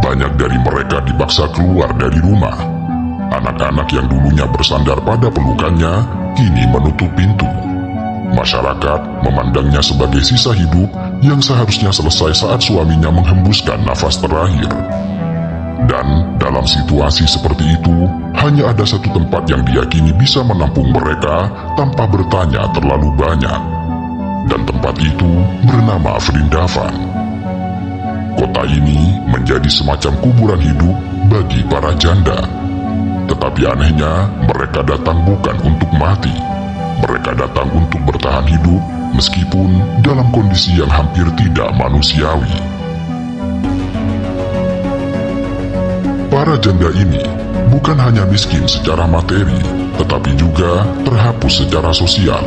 [SPEAKER 1] Banyak dari mereka dipaksa keluar dari rumah. Anak-anak yang dulunya bersandar pada pelukannya, kini menutup pintu. Masyarakat memandangnya sebagai sisa hidup yang seharusnya selesai saat suaminya menghembuskan nafas terakhir. Dan dalam situasi seperti itu, hanya ada satu tempat yang diyakini bisa menampung mereka tanpa bertanya terlalu banyak. Dan tempat itu bernama Vrindavan. Kota ini menjadi semacam kuburan hidup bagi para janda. Tetapi anehnya, mereka datang bukan untuk mati. Mereka datang untuk bertahan hidup, meskipun dalam kondisi yang hampir tidak manusiawi. Para janda ini bukan hanya miskin secara materi, tetapi juga terhapus secara sosial.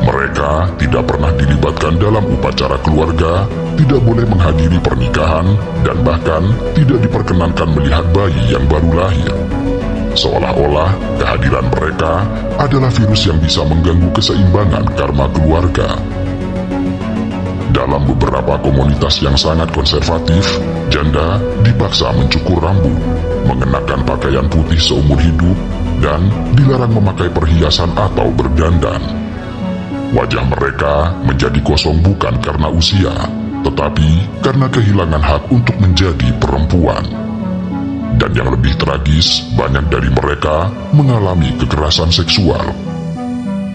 [SPEAKER 1] Mereka tidak pernah dilibatkan dalam upacara keluarga, tidak boleh menghadiri pernikahan, dan bahkan tidak diperkenankan melihat bayi yang baru lahir. Seolah-olah kehadiran mereka adalah virus yang bisa mengganggu keseimbangan karma keluarga. Dalam beberapa komunitas yang sangat konservatif, janda dipaksa mencukur rambut, mengenakan pakaian putih seumur hidup, dan dilarang memakai perhiasan atau berdandan. Wajah mereka menjadi kosong bukan karena usia, tetapi karena kehilangan hak untuk menjadi perempuan. Dan yang lebih tragis, banyak dari mereka mengalami kekerasan seksual.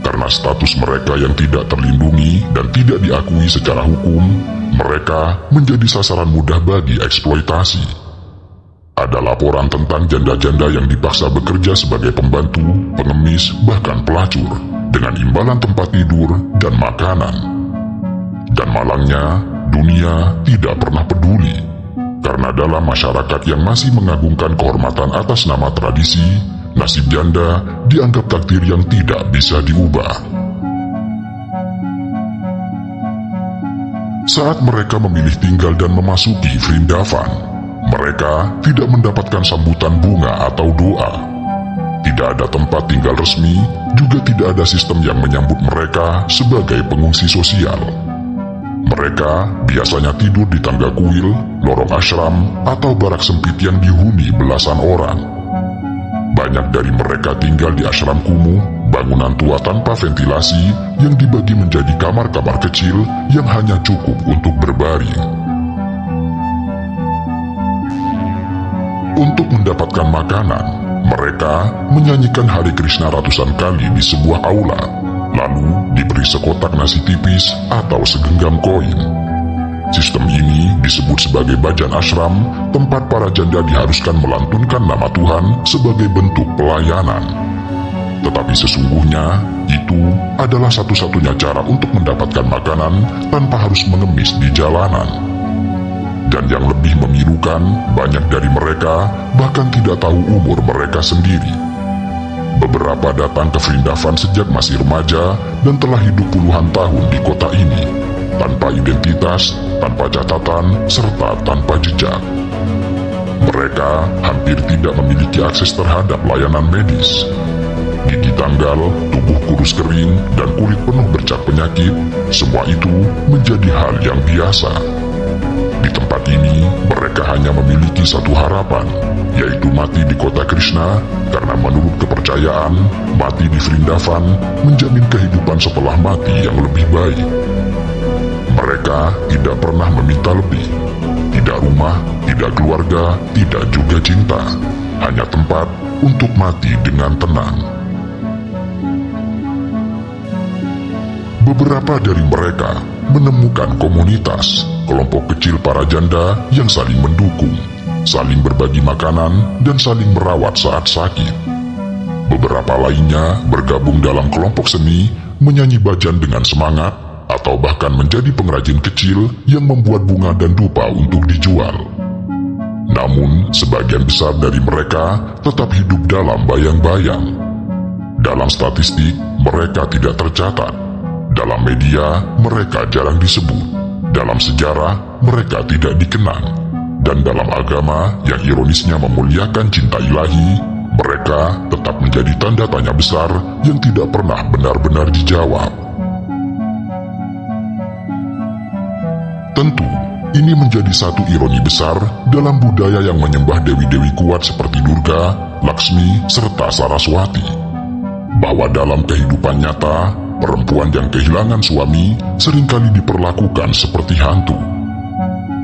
[SPEAKER 1] Karena status mereka yang tidak terlindungi dan tidak diakui secara hukum, mereka menjadi sasaran mudah bagi eksploitasi. Ada laporan tentang janda-janda yang dipaksa bekerja sebagai pembantu, pengemis, bahkan pelacur, dengan imbalan tempat tidur dan makanan. Dan malangnya, dunia tidak pernah peduli, karena dalam masyarakat yang masih mengagungkan kehormatan atas nama tradisi, nasib janda dianggap takdir yang tidak bisa diubah. Saat mereka memilih tinggal dan memasuki Vrindavan, mereka tidak mendapatkan sambutan bunga atau doa. Tidak ada tempat tinggal resmi, juga tidak ada sistem yang menyambut mereka sebagai pengungsi sosial. Mereka biasanya tidur di tangga kuil, lorong ashram, atau barak sempit yang dihuni belasan orang. Banyak dari mereka tinggal di ashram kumuh, bangunan tua tanpa ventilasi yang dibagi menjadi kamar-kamar kecil yang hanya cukup untuk berbaring. Untuk mendapatkan makanan, mereka menyanyikan Hare Krishna ratusan kali di sebuah aula, lalu diberi sekotak nasi tipis atau segenggam koin. Sistem ini disebut sebagai Bhajan Ashram, tempat para janda diharuskan melantunkan nama Tuhan sebagai bentuk pelayanan. Tetapi sesungguhnya, itu adalah satu-satunya cara untuk mendapatkan makanan tanpa harus mengemis di jalanan. Dan yang lebih memilukan, banyak dari mereka bahkan tidak tahu umur mereka sendiri. Beberapa datang ke Vrindavan sejak masih remaja dan telah hidup puluhan tahun di kota ini, tanpa identitas, tanpa catatan, serta tanpa jejak. Mereka hampir tidak memiliki akses terhadap layanan medis. Gigi tanggal, tubuh kurus kering, dan kulit penuh bercak penyakit, semua itu menjadi hal yang biasa. Di tempat ini, mereka hanya memiliki satu harapan, yaitu mati di kota Krishna, karena menurut kepercayaan, mati di Vrindavan menjamin kehidupan setelah mati yang lebih baik. Mereka tidak pernah meminta lebih, tidak rumah, tidak keluarga, tidak juga cinta, hanya tempat untuk mati dengan tenang. Beberapa dari mereka menemukan komunitas, kelompok kecil para janda yang saling mendukung, saling berbagi makanan, dan saling merawat saat sakit. Beberapa lainnya bergabung dalam kelompok seni, menyanyi bhajan dengan semangat, atau bahkan menjadi pengrajin kecil yang membuat bunga dan dupa untuk dijual. Namun, sebagian besar dari mereka tetap hidup dalam bayang-bayang. Dalam statistik, mereka tidak tercatat. Dalam media, mereka jarang disebut. Dalam sejarah, mereka tidak dikenang. Dan dalam agama yang ironisnya memuliakan cinta ilahi, mereka tetap menjadi tanda tanya besar yang tidak pernah benar-benar dijawab. Tentu, ini menjadi satu ironi besar dalam budaya yang menyembah dewi-dewi kuat seperti Durga, Laksmi, serta Saraswati. Bahwa dalam kehidupan nyata, perempuan yang kehilangan suami seringkali diperlakukan seperti hantu.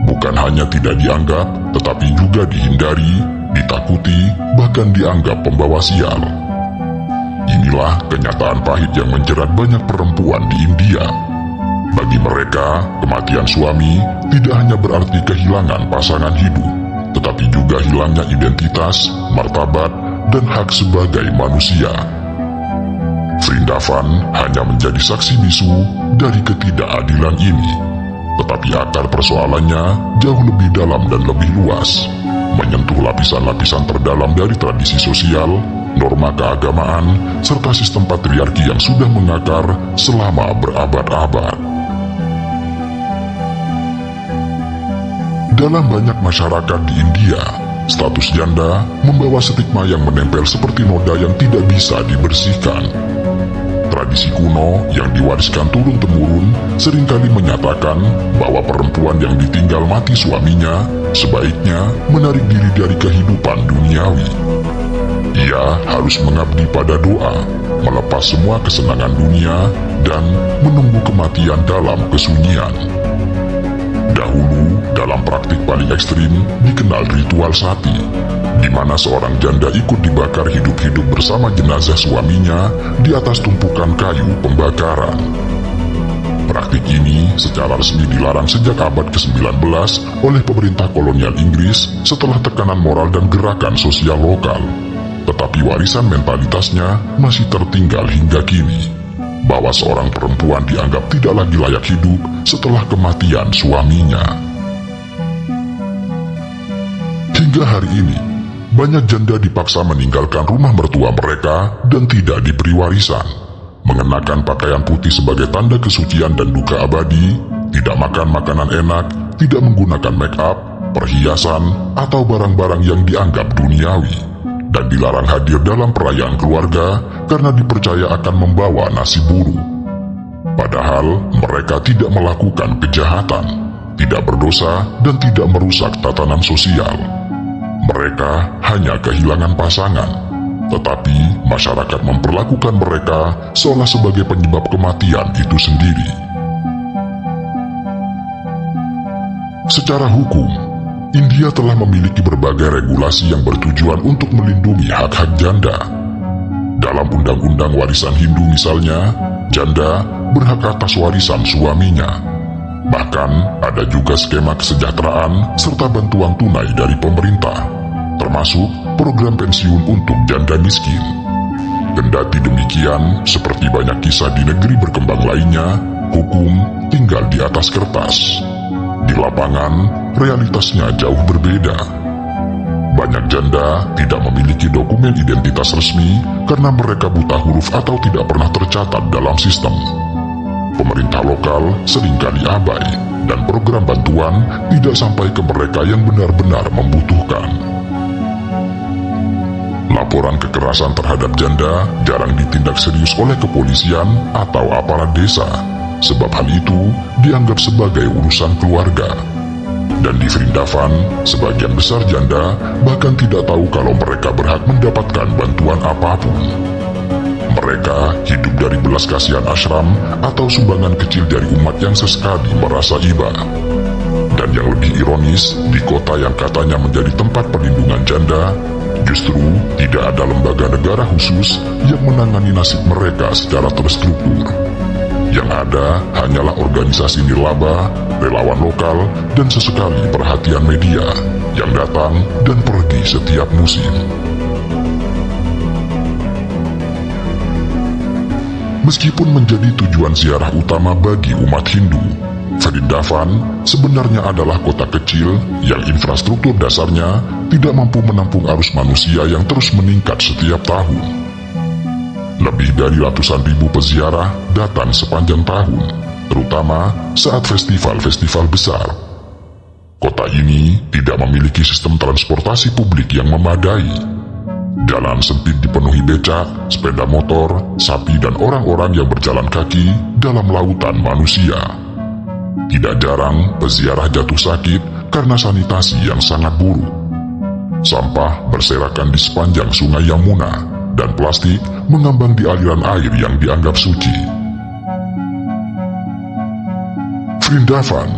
[SPEAKER 1] Bukan hanya tidak dianggap, tetapi juga dihindari, ditakuti, bahkan dianggap pembawa sial. Inilah kenyataan pahit yang menjerat banyak perempuan di India. Bagi mereka, kematian suami tidak hanya berarti kehilangan pasangan hidup, tetapi juga hilangnya identitas, martabat, dan hak sebagai manusia. Vrindavan hanya menjadi saksi bisu dari ketidakadilan ini. Tetapi akar persoalannya jauh lebih dalam dan lebih luas, menyentuh lapisan-lapisan terdalam dari tradisi sosial, norma keagamaan, serta sistem patriarki yang sudah mengakar selama berabad-abad. Dalam banyak masyarakat di India, status janda membawa stigma yang menempel seperti noda yang tidak bisa dibersihkan. Tradisi kuno yang diwariskan turun-temurun seringkali menyatakan bahwa perempuan yang ditinggal mati suaminya sebaiknya menarik diri dari kehidupan duniawi. Ia harus mengabdi pada doa, melepas semua kesenangan dunia, dan menunggu kematian dalam kesunyian. Dahulu, dalam praktik paling ekstrim dikenal ritual sati, di mana seorang janda ikut dibakar hidup-hidup bersama jenazah suaminya di atas tumpukan kayu pembakaran. Praktik ini secara resmi dilarang sejak abad ke-19 oleh pemerintah kolonial Inggris setelah tekanan moral dan gerakan sosial lokal. Tetapi warisan mentalitasnya masih tertinggal hingga kini, bahwa seorang perempuan dianggap tidak lagi layak hidup setelah kematian suaminya. Hingga hari ini, banyak janda dipaksa meninggalkan rumah mertua mereka dan tidak diberi warisan. Mengenakan pakaian putih sebagai tanda kesucian dan duka abadi, tidak makan makanan enak, tidak menggunakan make up, perhiasan, atau barang-barang yang dianggap duniawi, dan dilarang hadir dalam perayaan keluarga karena dipercaya akan membawa nasib buruk. Padahal mereka tidak melakukan kejahatan, tidak berdosa, dan tidak merusak tatanan sosial. Mereka hanya kehilangan pasangan, tetapi masyarakat memperlakukan mereka seolah sebagai penyebab kematian itu sendiri. Secara hukum, India telah memiliki berbagai regulasi yang bertujuan untuk melindungi hak-hak janda. Dalam Undang-Undang Warisan Hindu misalnya, janda berhak atas warisan suaminya. Bahkan ada juga skema kesejahteraan serta bantuan tunai dari pemerintah, termasuk program pensiun untuk janda miskin. Kendati demikian, seperti banyak kisah di negeri berkembang lainnya, hukum tinggal di atas kertas. Di lapangan, realitasnya jauh berbeda. Banyak janda tidak memiliki dokumen identitas resmi karena mereka buta huruf atau tidak pernah tercatat dalam sistem. Pemerintah lokal seringkali abai, dan program bantuan tidak sampai ke mereka yang benar-benar membutuhkan. Laporan kekerasan terhadap janda jarang ditindak serius oleh kepolisian atau aparat desa, sebab hal itu dianggap sebagai urusan keluarga. Dan di Vrindavan, sebagian besar janda bahkan tidak tahu kalau mereka berhak mendapatkan bantuan apapun. Mereka hidup dari belas kasihan ashram atau sumbangan kecil dari umat yang sesekali merasa iba. Dan yang lebih ironis, di kota yang katanya menjadi tempat perlindungan janda, justru tidak ada lembaga negara khusus yang menangani nasib mereka secara terstruktur. Yang ada hanyalah organisasi nirlaba, relawan lokal, dan sesekali perhatian media yang datang dan pergi setiap musim. Meskipun menjadi tujuan ziarah utama bagi umat Hindu, Vrindavan sebenarnya adalah kota kecil yang infrastruktur dasarnya tidak mampu menampung arus manusia yang terus meningkat setiap tahun. Lebih dari ratusan ribu peziarah datang sepanjang tahun, terutama saat festival-festival besar. Kota ini tidak memiliki sistem transportasi publik yang memadai. Jalan sempit dipenuhi becak, sepeda motor, sapi, dan orang-orang yang berjalan kaki dalam lautan manusia. Tidak jarang peziarah jatuh sakit karena sanitasi yang sangat buruk. Sampah berserakan di sepanjang sungai Yamuna, dan plastik mengambang di aliran air yang dianggap suci. Vrindavan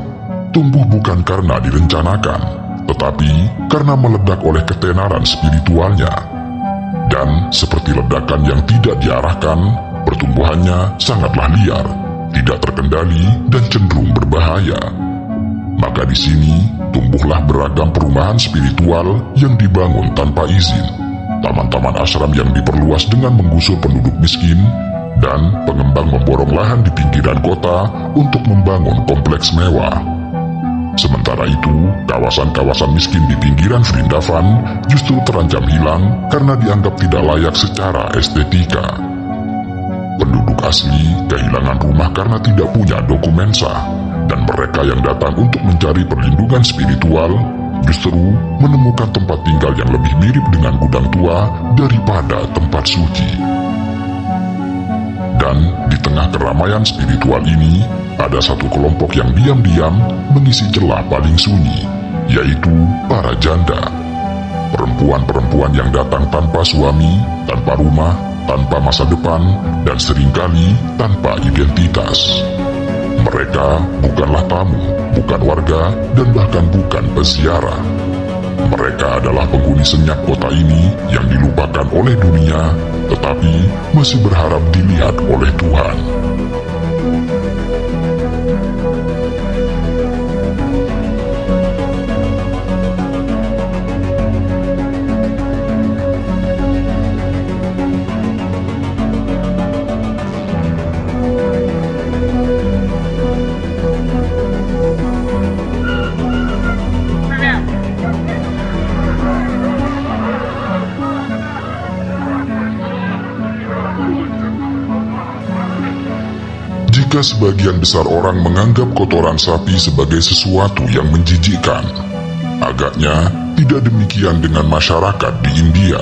[SPEAKER 1] tumbuh bukan karena direncanakan, tetapi karena meledak oleh ketenaran spiritualnya. Dan seperti ledakan yang tidak diarahkan, pertumbuhannya sangatlah liar, tidak terkendali, dan cenderung berbahaya. Maka di sini tumbuhlah beragam perumahan spiritual yang dibangun tanpa izin, taman-taman ashram yang diperluas dengan menggusur penduduk miskin, dan pengembang memborong lahan di pinggiran kota untuk membangun kompleks mewah. Sementara itu, kawasan-kawasan miskin di pinggiran Vrindavan justru terancam hilang karena dianggap tidak layak secara estetika. Penduduk asli kehilangan rumah karena tidak punya dokumen sah, dan mereka yang datang untuk mencari perlindungan spiritual justru menemukan tempat tinggal yang lebih mirip dengan gudang tua daripada tempat suci. Dan di tengah keramaian spiritual ini, ada satu kelompok yang diam-diam mengisi celah paling sunyi, yaitu para janda. Perempuan-perempuan yang datang tanpa suami, tanpa rumah, tanpa masa depan, dan seringkali tanpa identitas. Mereka bukanlah tamu, bukan warga, dan bahkan bukan peziarah. Mereka adalah penghuni senyap kota ini yang dilupakan oleh dunia, tetapi masih berharap dilihat oleh Tuhan. Jika sebagian besar orang menganggap kotoran sapi sebagai sesuatu yang menjijikkan, agaknya tidak demikian dengan masyarakat di India.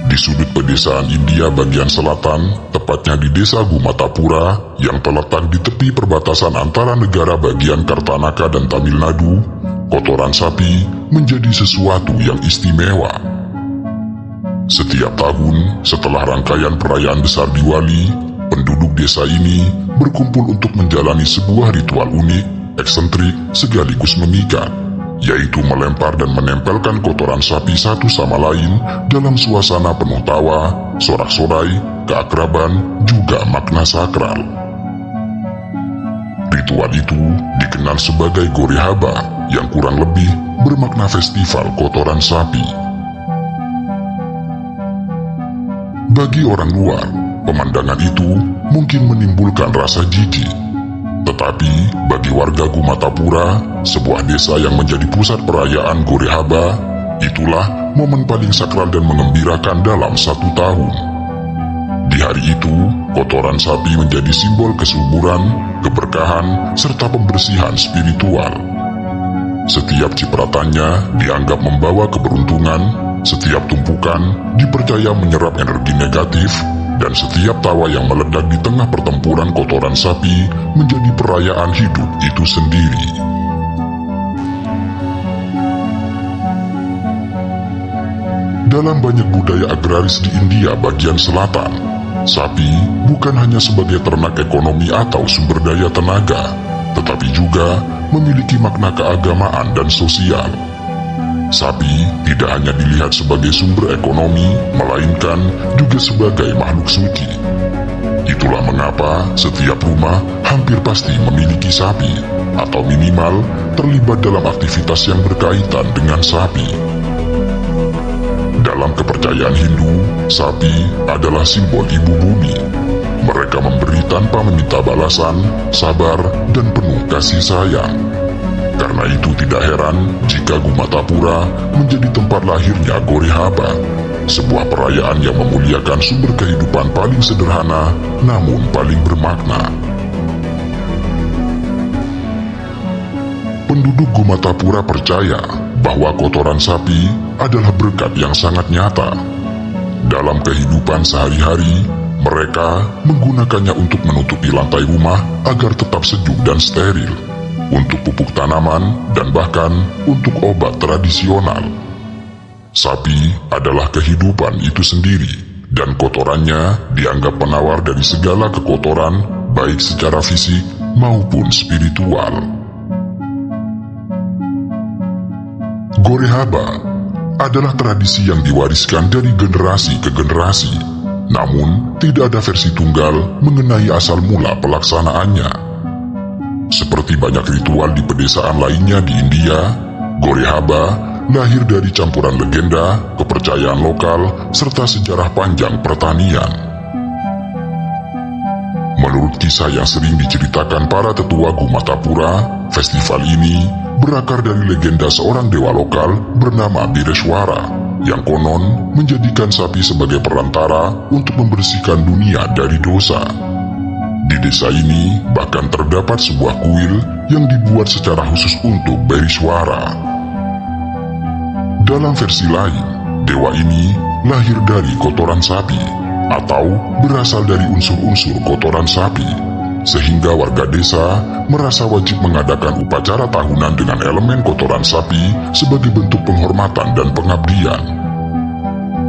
[SPEAKER 1] Di sudut pedesaan India bagian selatan, tepatnya di desa Gumatapura yang terletak di tepi perbatasan antara negara bagian Kartanaka dan Tamil Nadu, kotoran sapi menjadi sesuatu yang istimewa. Setiap tahun, setelah rangkaian perayaan besar Diwali, penduduk desa ini berkumpul untuk menjalani sebuah ritual unik, eksentrik, sekaligus memikat, yaitu melempar dan menempelkan kotoran sapi satu sama lain dalam suasana penuh tawa, sorak-sorai, keakraban, juga makna sakral. Ritual itu dikenal sebagai Gorehaba, yang kurang lebih bermakna festival kotoran sapi. Bagi orang luar, pemandangan itu mungkin menimbulkan rasa jijik. Tetapi bagi warga Gumatapura, sebuah desa yang menjadi pusat perayaan Gorehaba, itulah momen paling sakral dan mengembirakan dalam satu tahun. Di hari itu, kotoran sapi menjadi simbol kesuburan, keberkahan, serta pembersihan spiritual. Setiap cipratannya dianggap membawa keberuntungan, setiap tumpukan dipercaya menyerap energi negatif, dan setiap tawa yang meledak di tengah pertempuran kotoran sapi menjadi perayaan hidup itu sendiri. Dalam banyak budaya agraris di India bagian selatan, sapi bukan hanya sebagai ternak ekonomi atau sumber daya tenaga, tetapi juga memiliki makna keagamaan dan sosial. Sapi tidak hanya dilihat sebagai sumber ekonomi, melainkan juga sebagai makhluk suci. Itulah mengapa setiap rumah hampir pasti memiliki sapi, atau minimal terlibat dalam aktivitas yang berkaitan dengan sapi. Dalam kepercayaan Hindu, sapi adalah simbol ibu bumi. Mereka memberi tanpa meminta balasan, sabar, dan penuh kasih sayang. Karena itu tidak heran jika Gumatapura menjadi tempat lahirnya Gorehaba, sebuah perayaan yang memuliakan sumber kehidupan paling sederhana namun paling bermakna. Penduduk Gumatapura percaya bahwa kotoran sapi adalah berkat yang sangat nyata. Dalam kehidupan sehari-hari, mereka menggunakannya untuk menutupi lantai rumah agar tetap sejuk dan steril, untuk pupuk tanaman, dan bahkan untuk obat tradisional. Sapi adalah kehidupan itu sendiri, dan kotorannya dianggap penawar dari segala kekotoran, baik secara fisik maupun spiritual. Gorehaba adalah tradisi yang diwariskan dari generasi ke generasi, namun tidak ada versi tunggal mengenai asal mula pelaksanaannya. Seperti banyak ritual di pedesaan lainnya di India, Gorehaba lahir dari campuran legenda, kepercayaan lokal, serta sejarah panjang pertanian. Menurut kisah yang sering diceritakan para tetua Gumatapura, festival ini berakar dari legenda seorang dewa lokal bernama Bireshwara, yang konon menjadikan sapi sebagai perantara untuk membersihkan dunia dari dosa. Di desa ini bahkan terdapat sebuah kuil yang dibuat secara khusus untuk Bireshwara. Dalam versi lain, dewa ini lahir dari kotoran sapi atau berasal dari unsur-unsur kotoran sapi, sehingga warga desa merasa wajib mengadakan upacara tahunan dengan elemen kotoran sapi sebagai bentuk penghormatan dan pengabdian.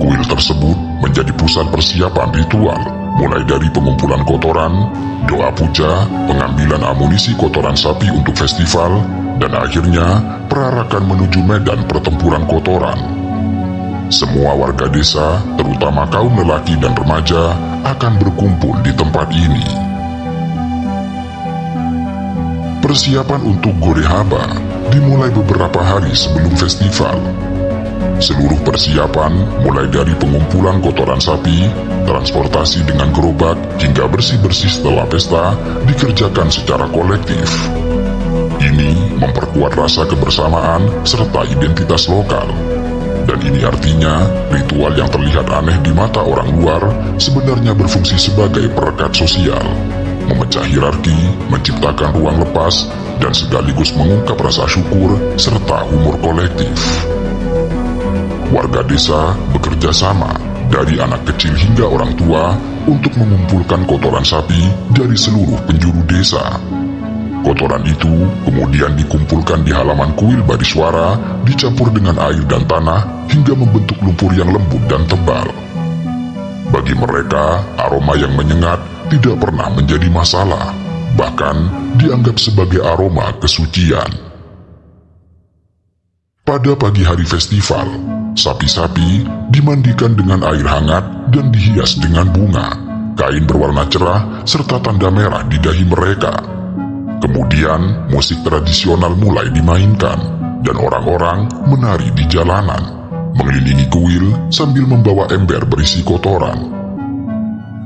[SPEAKER 1] Kuil tersebut menjadi pusat persiapan ritual, mulai dari pengumpulan kotoran, doa puja, pengambilan amunisi kotoran sapi untuk festival, dan akhirnya perarakan menuju medan pertempuran kotoran. Semua warga desa, terutama kaum lelaki dan remaja, akan berkumpul di tempat ini. Persiapan untuk Gorehaba dimulai beberapa hari sebelum festival. Seluruh persiapan, mulai dari pengumpulan kotoran sapi, transportasi dengan gerobak, hingga bersih-bersih setelah pesta, dikerjakan secara kolektif. Ini memperkuat rasa kebersamaan serta identitas lokal. Dan ini artinya, ritual yang terlihat aneh di mata orang luar sebenarnya berfungsi sebagai perekat sosial. memecah hierarki, menciptakan ruang lepas, dan sekaligus mengungkap rasa syukur serta humor kolektif. Warga desa bekerja sama, dari anak kecil hingga orang tua, untuk mengumpulkan kotoran sapi dari seluruh penjuru desa. Kotoran itu kemudian dikumpulkan di halaman kuil Bariswara, dicampur dengan air dan tanah hingga membentuk lumpur yang lembut dan tebal. Bagi mereka, aroma yang menyengat tidak pernah menjadi masalah, bahkan dianggap sebagai aroma kesucian. Pada pagi hari festival, sapi-sapi dimandikan dengan air hangat dan dihias dengan bunga, kain berwarna cerah, serta tanda merah di dahi mereka. Kemudian, musik tradisional mulai dimainkan, dan orang-orang menari di jalanan, mengelilingi kuil sambil membawa ember berisi kotoran.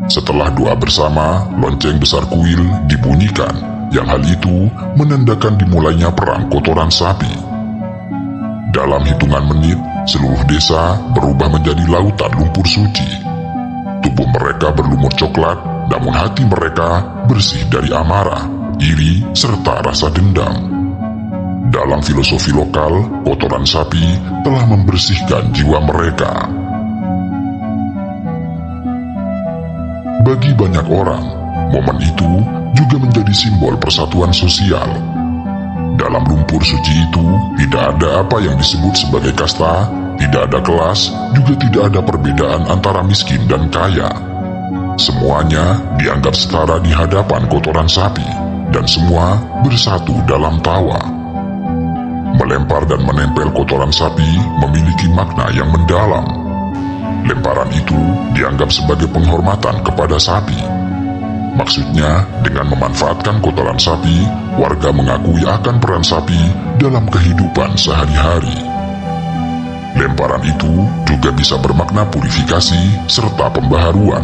[SPEAKER 1] Setelah doa bersama, lonceng besar kuil dibunyikan, yang hal itu menandakan dimulainya perang kotoran sapi. Dalam hitungan menit, seluruh desa berubah menjadi lautan lumpur suci. Tubuh mereka berlumur coklat, namun hati mereka bersih dari amarah, iri, serta rasa dendam. Dalam filosofi lokal, kotoran sapi telah membersihkan jiwa mereka. Bagi banyak orang, momen itu juga menjadi simbol persatuan sosial. Dalam lumpur suci itu, tidak ada apa yang disebut sebagai kasta, tidak ada kelas, juga tidak ada perbedaan antara miskin dan kaya. Semuanya dianggap setara di hadapan kotoran sapi, dan semua bersatu dalam tawa. Melempar dan menempel kotoran sapi memiliki makna yang mendalam. Lemparan itu dianggap sebagai penghormatan kepada sapi. Maksudnya, dengan memanfaatkan kotoran sapi, warga mengakui akan peran sapi dalam kehidupan sehari-hari. Lemparan itu juga bisa bermakna purifikasi serta pembaharuan.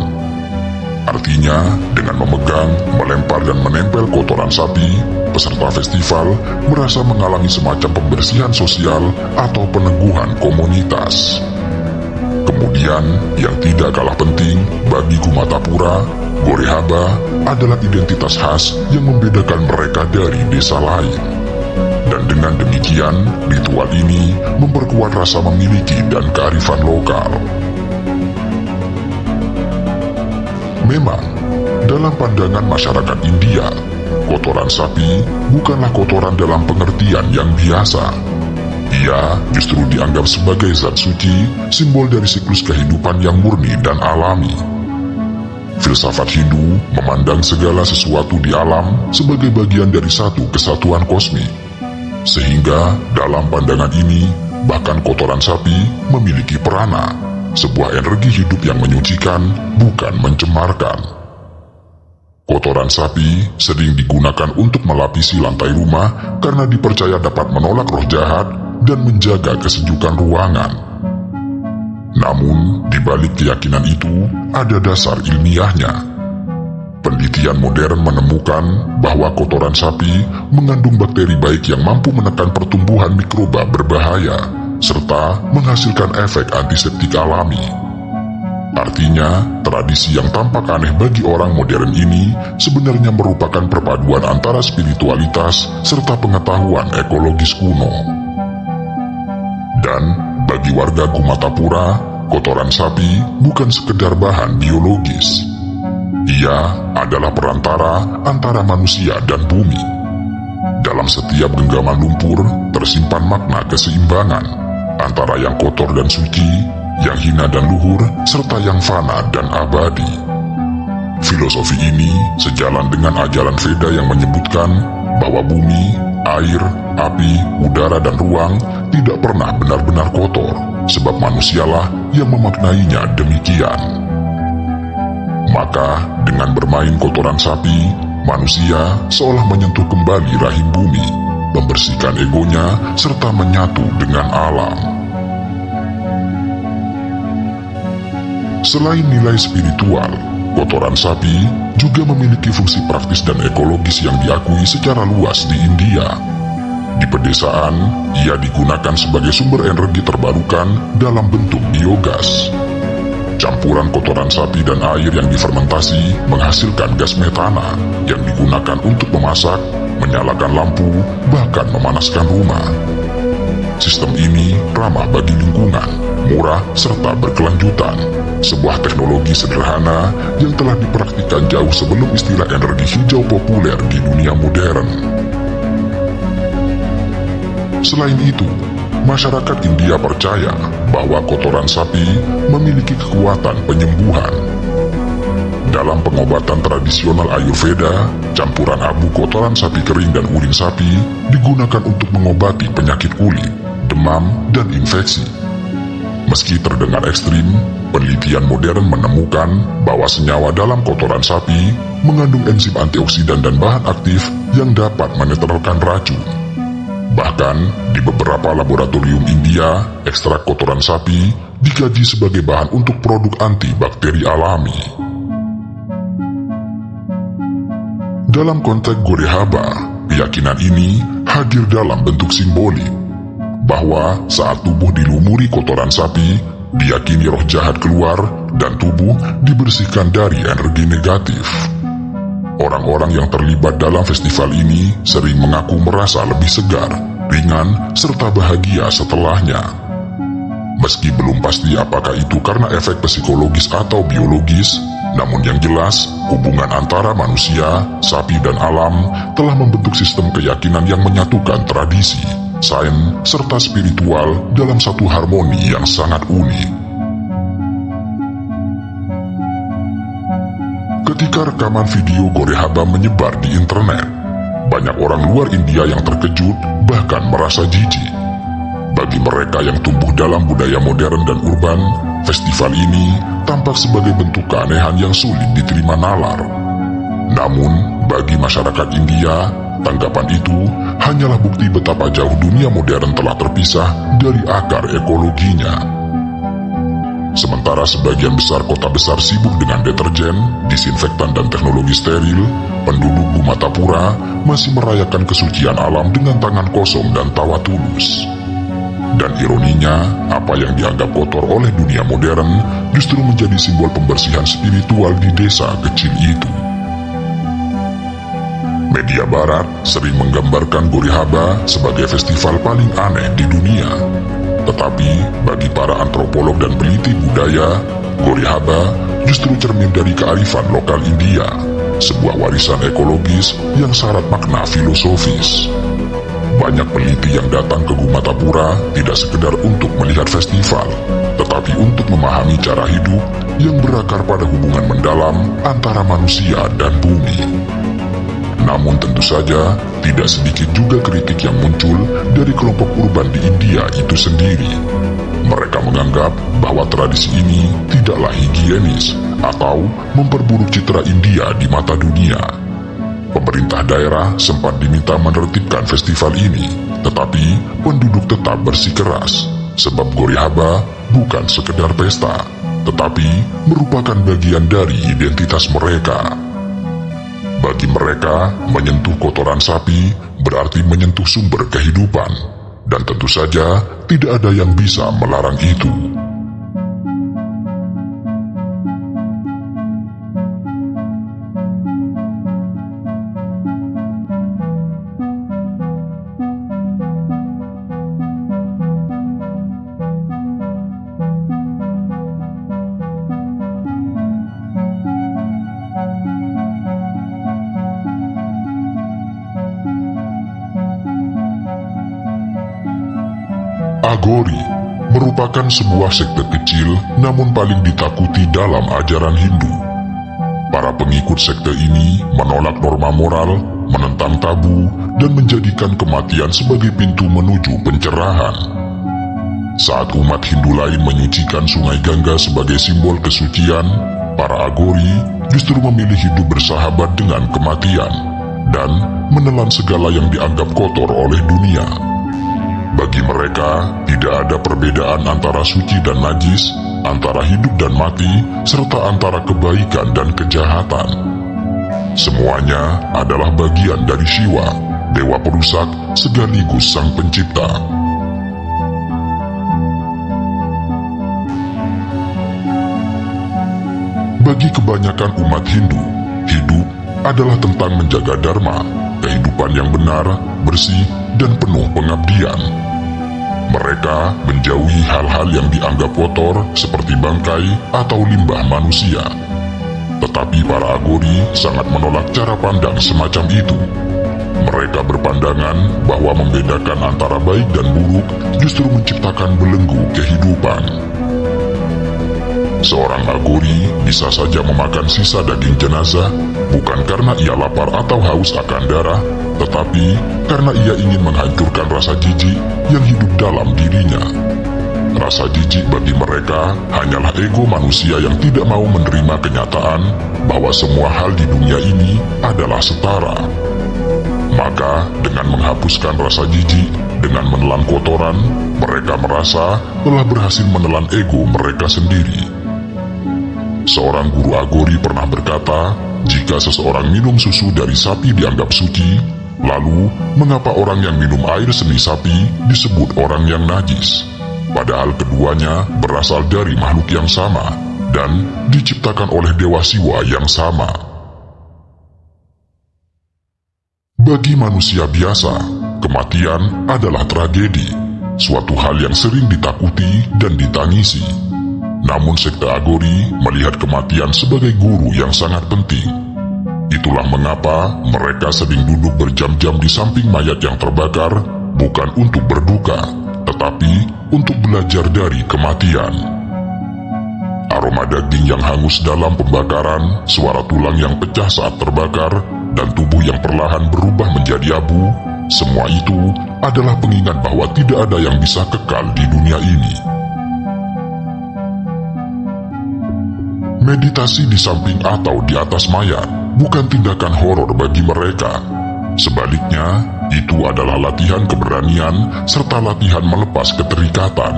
[SPEAKER 1] Artinya, dengan memegang, melempar dan menempel kotoran sapi, peserta festival merasa mengalami semacam pembersihan sosial atau peneguhan komunitas. Kemudian, yang tidak kalah penting bagi Kumatapura, Gorehaba adalah identitas khas yang membedakan mereka dari desa lain. Dan dengan demikian, ritual ini memperkuat rasa memiliki dan kearifan lokal. Memang, dalam pandangan masyarakat India, kotoran sapi bukanlah kotoran dalam pengertian yang biasa. Ia justru dianggap sebagai zat suci, simbol dari siklus kehidupan yang murni dan alami. Filsafat Hindu memandang segala sesuatu di alam sebagai bagian dari satu kesatuan kosmik. Sehingga dalam pandangan ini, bahkan kotoran sapi memiliki perana, sebuah energi hidup yang menyucikan, bukan mencemarkan. Kotoran sapi sering digunakan untuk melapisi lantai rumah karena dipercaya dapat menolak roh jahat dan menjaga kesejukan ruangan. Namun, di balik keyakinan itu, ada dasar ilmiahnya. Penelitian modern menemukan bahwa kotoran sapi mengandung bakteri baik yang mampu menekan pertumbuhan mikroba berbahaya, serta menghasilkan efek antiseptik alami. Artinya, tradisi yang tampak aneh bagi orang modern ini sebenarnya merupakan perpaduan antara spiritualitas serta pengetahuan ekologis kuno. Dan bagi warga Kumatapura, kotoran sapi bukan sekedar bahan biologis. Ia adalah perantara antara manusia dan bumi. Dalam setiap genggaman lumpur tersimpan makna keseimbangan antara yang kotor dan suci, yang hina dan luhur, serta yang fana dan abadi. Filosofi ini sejalan dengan ajaran Veda yang menyebutkan bahwa bumi, air, api, udara dan ruang tidak pernah benar-benar kotor, sebab manusialah yang memaknainya demikian. Maka, dengan bermain kotoran sapi, manusia seolah menyentuh kembali rahim bumi, membersihkan egonya, serta menyatu dengan alam. Selain nilai spiritual, kotoran sapi juga memiliki fungsi praktis dan ekologis yang diakui secara luas di India. Di pedesaan, ia digunakan sebagai sumber energi terbarukan dalam bentuk biogas. Campuran kotoran sapi dan air yang difermentasi menghasilkan gas metana yang digunakan untuk memasak, menyalakan lampu, bahkan memanaskan rumah. Sistem ini ramah bagi lingkungan, murah, serta berkelanjutan. Sebuah teknologi sederhana yang telah dipraktikkan jauh sebelum istilah energi hijau populer di dunia modern. Selain itu, masyarakat India percaya bahwa kotoran sapi memiliki kekuatan penyembuhan. Dalam pengobatan tradisional Ayurveda, campuran abu kotoran sapi kering dan urin sapi digunakan untuk mengobati penyakit kulit, demam, dan infeksi. Meski terdengar ekstrim, penelitian modern menemukan bahwa senyawa dalam kotoran sapi mengandung enzim antioksidan dan bahan aktif yang dapat menetralkan racun. Bahkan, di beberapa laboratorium India, ekstrak kotoran sapi dikaji sebagai bahan untuk produk antibakteri alami. Dalam konteks Gorehaba, keyakinan ini hadir dalam bentuk simbolik, bahwa saat tubuh dilumuri kotoran sapi, diyakini roh jahat keluar dan tubuh dibersihkan dari energi negatif. Orang-orang yang terlibat dalam festival ini sering mengaku merasa lebih segar, ringan, serta bahagia setelahnya. Meski belum pasti apakah itu karena efek psikologis atau biologis, namun yang jelas, hubungan antara manusia, sapi, dan alam telah membentuk sistem keyakinan yang menyatukan tradisi, sains, serta spiritual dalam satu harmoni yang sangat unik. Ketika rekaman video Gorehaba menyebar di internet, banyak orang luar India yang terkejut, bahkan merasa jijik. Bagi mereka yang tumbuh dalam budaya modern dan urban, festival ini tampak sebagai bentuk keanehan yang sulit diterima nalar. Namun, bagi masyarakat India, tanggapan itu hanyalah bukti betapa jauh dunia modern telah terpisah dari akar ekologinya. Sementara sebagian besar kota besar sibuk dengan deterjen, disinfektan, dan teknologi steril, penduduk Gumatapura masih merayakan kesucian alam dengan tangan kosong dan tawa tulus. Dan ironinya, apa yang dianggap kotor oleh dunia modern justru menjadi simbol pembersihan spiritual di desa kecil itu. Media barat sering menggambarkan Gorehaba sebagai festival paling aneh di dunia. Tetapi, bagi para antropolog dan peneliti budaya, Gorehaba justru cermin dari kearifan lokal India, sebuah warisan ekologis yang syarat makna filosofis. Banyak peneliti yang datang ke Gumatapura tidak sekedar untuk melihat festival, tetapi untuk memahami cara hidup yang berakar pada hubungan mendalam antara manusia dan bumi. Namun tentu saja, tidak sedikit juga kritik yang muncul dari kelompok urban di India itu sendiri. Mereka menganggap bahwa tradisi ini tidaklah higienis atau memperburuk citra India di mata dunia. Pemerintah daerah sempat diminta menertibkan festival ini, tetapi penduduk tetap bersikeras, sebab Gorehaba bukan sekedar pesta, tetapi merupakan bagian dari identitas mereka. Bagi mereka, menyentuh kotoran sapi berarti menyentuh sumber kehidupan, dan tentu saja tidak ada yang bisa melarang itu. Agori merupakan sebuah sekte kecil namun paling ditakuti dalam ajaran Hindu. Para pengikut sekte ini menolak norma moral, menentang tabu, dan menjadikan kematian sebagai pintu menuju pencerahan. Saat umat Hindu lain menyucikan sungai Gangga sebagai simbol kesucian, para Agori justru memilih hidup bersahabat dengan kematian dan menelan segala yang dianggap kotor oleh dunia. Bagi mereka, tidak ada perbedaan antara suci dan najis, antara hidup dan mati, serta antara kebaikan dan kejahatan. Semuanya adalah bagian dari Shiva, dewa perusak sekaligus sang pencipta. bagi kebanyakan umat Hindu, hidup adalah tentang menjaga dharma, kehidupan yang benar, bersih, dan penuh pengabdian. Mereka menjauhi hal-hal yang dianggap kotor seperti bangkai atau limbah manusia. Tetapi para Agori sangat menolak cara pandang semacam itu. Mereka berpandangan bahwa membedakan antara baik dan buruk justru menciptakan belenggu kehidupan. Seorang Agori bisa saja memakan sisa daging jenazah bukan karena ia lapar atau haus akan darah, tetapi karena ia ingin menghancurkan rasa jijik yang hidup dalam dirinya. Rasa jijik bagi mereka hanyalah ego manusia yang tidak mau menerima kenyataan bahwa semua hal di dunia ini adalah setara. Maka dengan menghapuskan rasa jijik, dengan menelan kotoran, mereka merasa telah berhasil menelan ego mereka sendiri. Seorang guru Agori pernah berkata, jika seseorang minum susu dari sapi dianggap suci, lalu mengapa orang yang minum air seni sapi disebut orang yang najis? Padahal keduanya berasal dari makhluk yang sama dan diciptakan oleh Dewa Siwa yang sama. Bagi manusia biasa, kematian adalah tragedi, suatu hal yang sering ditakuti dan ditangisi. Namun sekte Agori melihat kematian sebagai guru yang sangat penting. Itulah mengapa mereka sering duduk berjam-jam di samping mayat yang terbakar, bukan untuk berduka, tetapi untuk belajar dari kematian. Aroma daging yang hangus dalam pembakaran, suara tulang yang pecah saat terbakar, dan tubuh yang perlahan berubah menjadi abu, semua itu adalah pengingat bahwa tidak ada yang bisa kekal di dunia ini. Meditasi di samping atau di atas mayat bukan tindakan horor bagi mereka. Sebaliknya, itu adalah latihan keberanian serta latihan melepas keterikatan.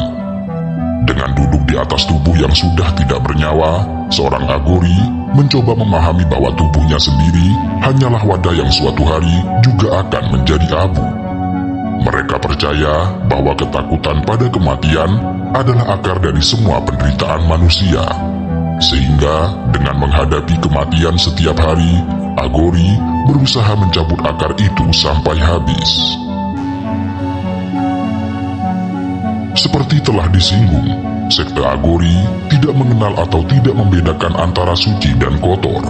[SPEAKER 1] Dengan duduk di atas tubuh yang sudah tidak bernyawa, seorang Agori mencoba memahami bahwa tubuhnya sendiri hanyalah wadah yang suatu hari juga akan menjadi abu. Mereka percaya bahwa ketakutan pada kematian adalah akar dari semua penderitaan manusia. Sehingga dengan menghadapi kematian setiap hari, Agori berusaha mencabut akar itu sampai habis. Seperti telah disinggung, sekte Agori tidak mengenal atau tidak membedakan antara suci dan kotor.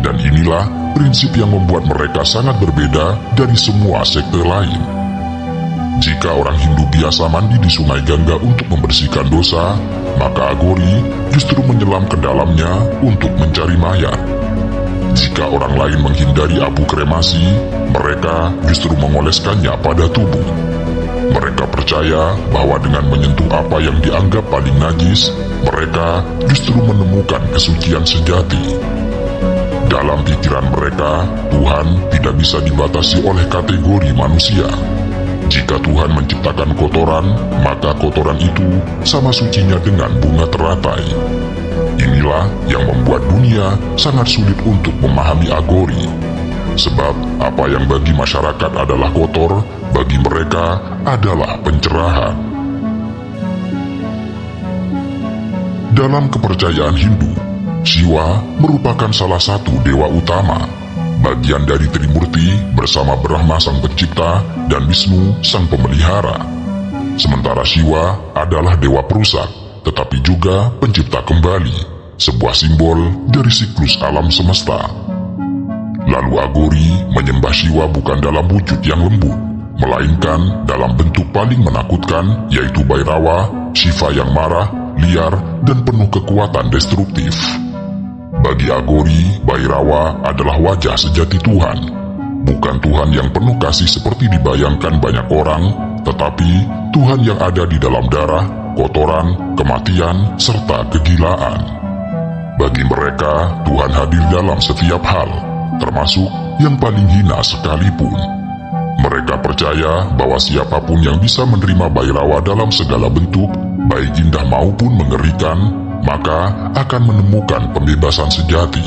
[SPEAKER 1] Dan inilah prinsip yang membuat mereka sangat berbeda dari semua sekte lain. Jika orang Hindu biasa mandi di sungai Gangga untuk membersihkan dosa, maka Agori justru menyelam ke dalamnya untuk mencari mayat. Jika orang lain menghindari abu kremasi, mereka justru mengoleskannya pada tubuh. Mereka percaya bahwa dengan menyentuh apa yang dianggap paling najis, mereka justru menemukan kesucian sejati. Dalam pikiran mereka, Tuhan tidak bisa dibatasi oleh kategori manusia. Jika Tuhan menciptakan kotoran, maka kotoran itu sama sucinya dengan bunga teratai. Inilah yang membuat dunia sangat sulit untuk memahami Agori. Sebab apa yang bagi masyarakat adalah kotor, bagi mereka adalah pencerahan. Dalam kepercayaan Hindu, Siwa merupakan salah satu dewa utama, bagian dari Trimurti bersama Brahma sang pencipta dan Wisnu sang pemelihara. Sementara Siwa adalah dewa perusak, tetapi juga pencipta kembali, sebuah simbol dari siklus alam semesta. Lalu Agori menyembah Siwa bukan dalam wujud yang lembut, melainkan dalam bentuk paling menakutkan, yaitu Bhairava, Shiva yang marah, liar, dan penuh kekuatan destruktif. Bagi Agori, Bhairava adalah wajah sejati Tuhan. Bukan Tuhan yang penuh kasih seperti dibayangkan banyak orang, tetapi Tuhan yang ada di dalam darah, kotoran, kematian, serta kegilaan. Bagi mereka, Tuhan hadir dalam setiap hal, termasuk yang paling hina sekalipun. Mereka percaya bahwa siapapun yang bisa menerima Bhairava dalam segala bentuk, baik indah maupun mengerikan, maka akan menemukan pembebasan sejati.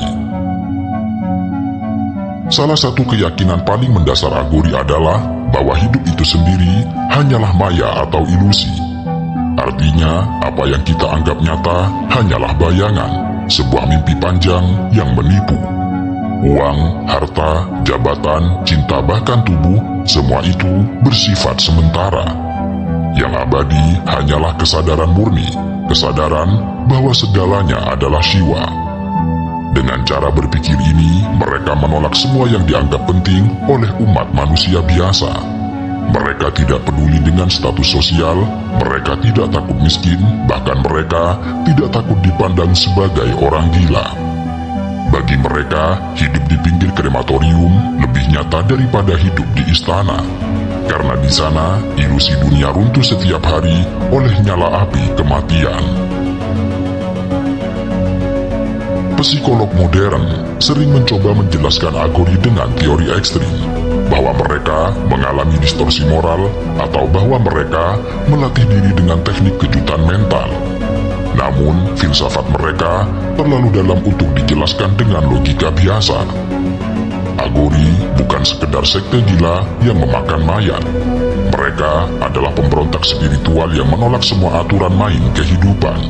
[SPEAKER 1] Salah satu keyakinan paling mendasar Agori adalah bahwa hidup itu sendiri hanyalah maya atau ilusi. Artinya, apa yang kita anggap nyata hanyalah bayangan. sebuah mimpi panjang yang menipu. Uang, harta, jabatan, cinta bahkan tubuh, semua itu bersifat sementara. Yang abadi hanyalah kesadaran murni, kesadaran bahwa segalanya adalah Shiva. Dengan cara berpikir ini, mereka menolak semua yang dianggap penting oleh umat manusia biasa. Mereka tidak peduli dengan status sosial, mereka tidak takut miskin, bahkan mereka tidak takut dipandang sebagai orang gila. Bagi mereka, hidup di pinggir krematorium lebih nyata daripada hidup di istana. Karena di sana, ilusi dunia runtuh setiap hari oleh nyala api kematian. Psikolog modern sering mencoba menjelaskan agori dengan teori ekstrim, bahwa mereka mengalami distorsi moral atau bahwa mereka melatih diri dengan teknik kejutan mental. Namun, filsafat mereka terlalu dalam untuk dijelaskan dengan logika biasa. Agori bukan sekedar sekte gila yang memakan mayat. Mereka adalah pemberontak spiritual yang menolak semua aturan main kehidupan.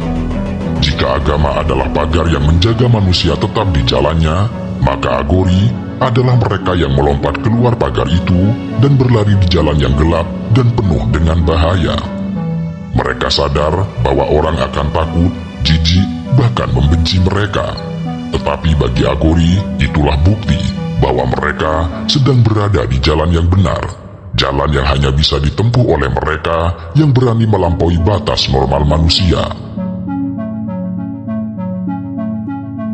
[SPEAKER 1] Jika agama adalah pagar yang menjaga manusia tetap di jalannya, maka agori adalah mereka yang melompat keluar pagar itu dan berlari di jalan yang gelap dan penuh dengan bahaya. Mereka sadar bahwa orang akan takut, jijik, bahkan membenci mereka. Tetapi bagi agori, itulah bukti bahwa mereka sedang berada di jalan yang benar. Jalan yang hanya bisa ditempuh oleh mereka yang berani melampaui batas normal manusia.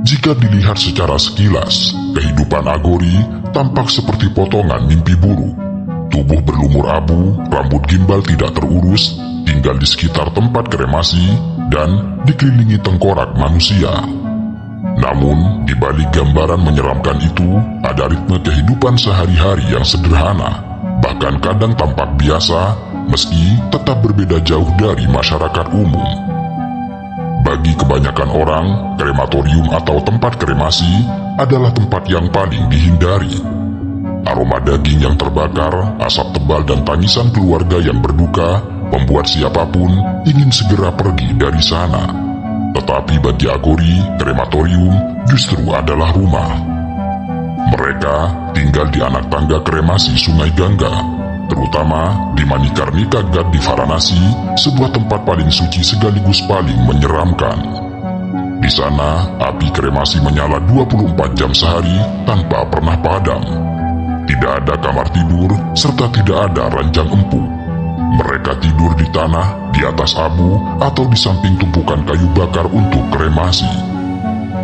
[SPEAKER 1] Jika dilihat secara sekilas, kehidupan agori tampak seperti potongan mimpi buruk. Tubuh berlumur abu, rambut gimbal tidak terurus, tinggal di sekitar tempat kremasi, dan dikelilingi tengkorak manusia. Namun, di balik gambaran menyeramkan itu, ada ritme kehidupan sehari-hari yang sederhana, bahkan kadang tampak biasa, meski tetap berbeda jauh dari masyarakat umum. Bagi kebanyakan orang, krematorium atau tempat kremasi adalah tempat yang paling dihindari. Aroma daging yang terbakar, asap tebal dan tangisan keluarga yang berduka membuat siapapun ingin segera pergi dari sana. Tetapi bagi agori, krematorium justru adalah rumah. Mereka tinggal di anak tangga kremasi Sungai Gangga, terutama di Manikarnika Ghat di Varanasi, sebuah tempat paling suci sekaligus paling menyeramkan. Di sana, api kremasi menyala 24 jam sehari tanpa pernah padam. Tidak ada kamar tidur, serta tidak ada ranjang empuk. Mereka tidur di tanah, di atas abu, atau di samping tumpukan kayu bakar untuk kremasi.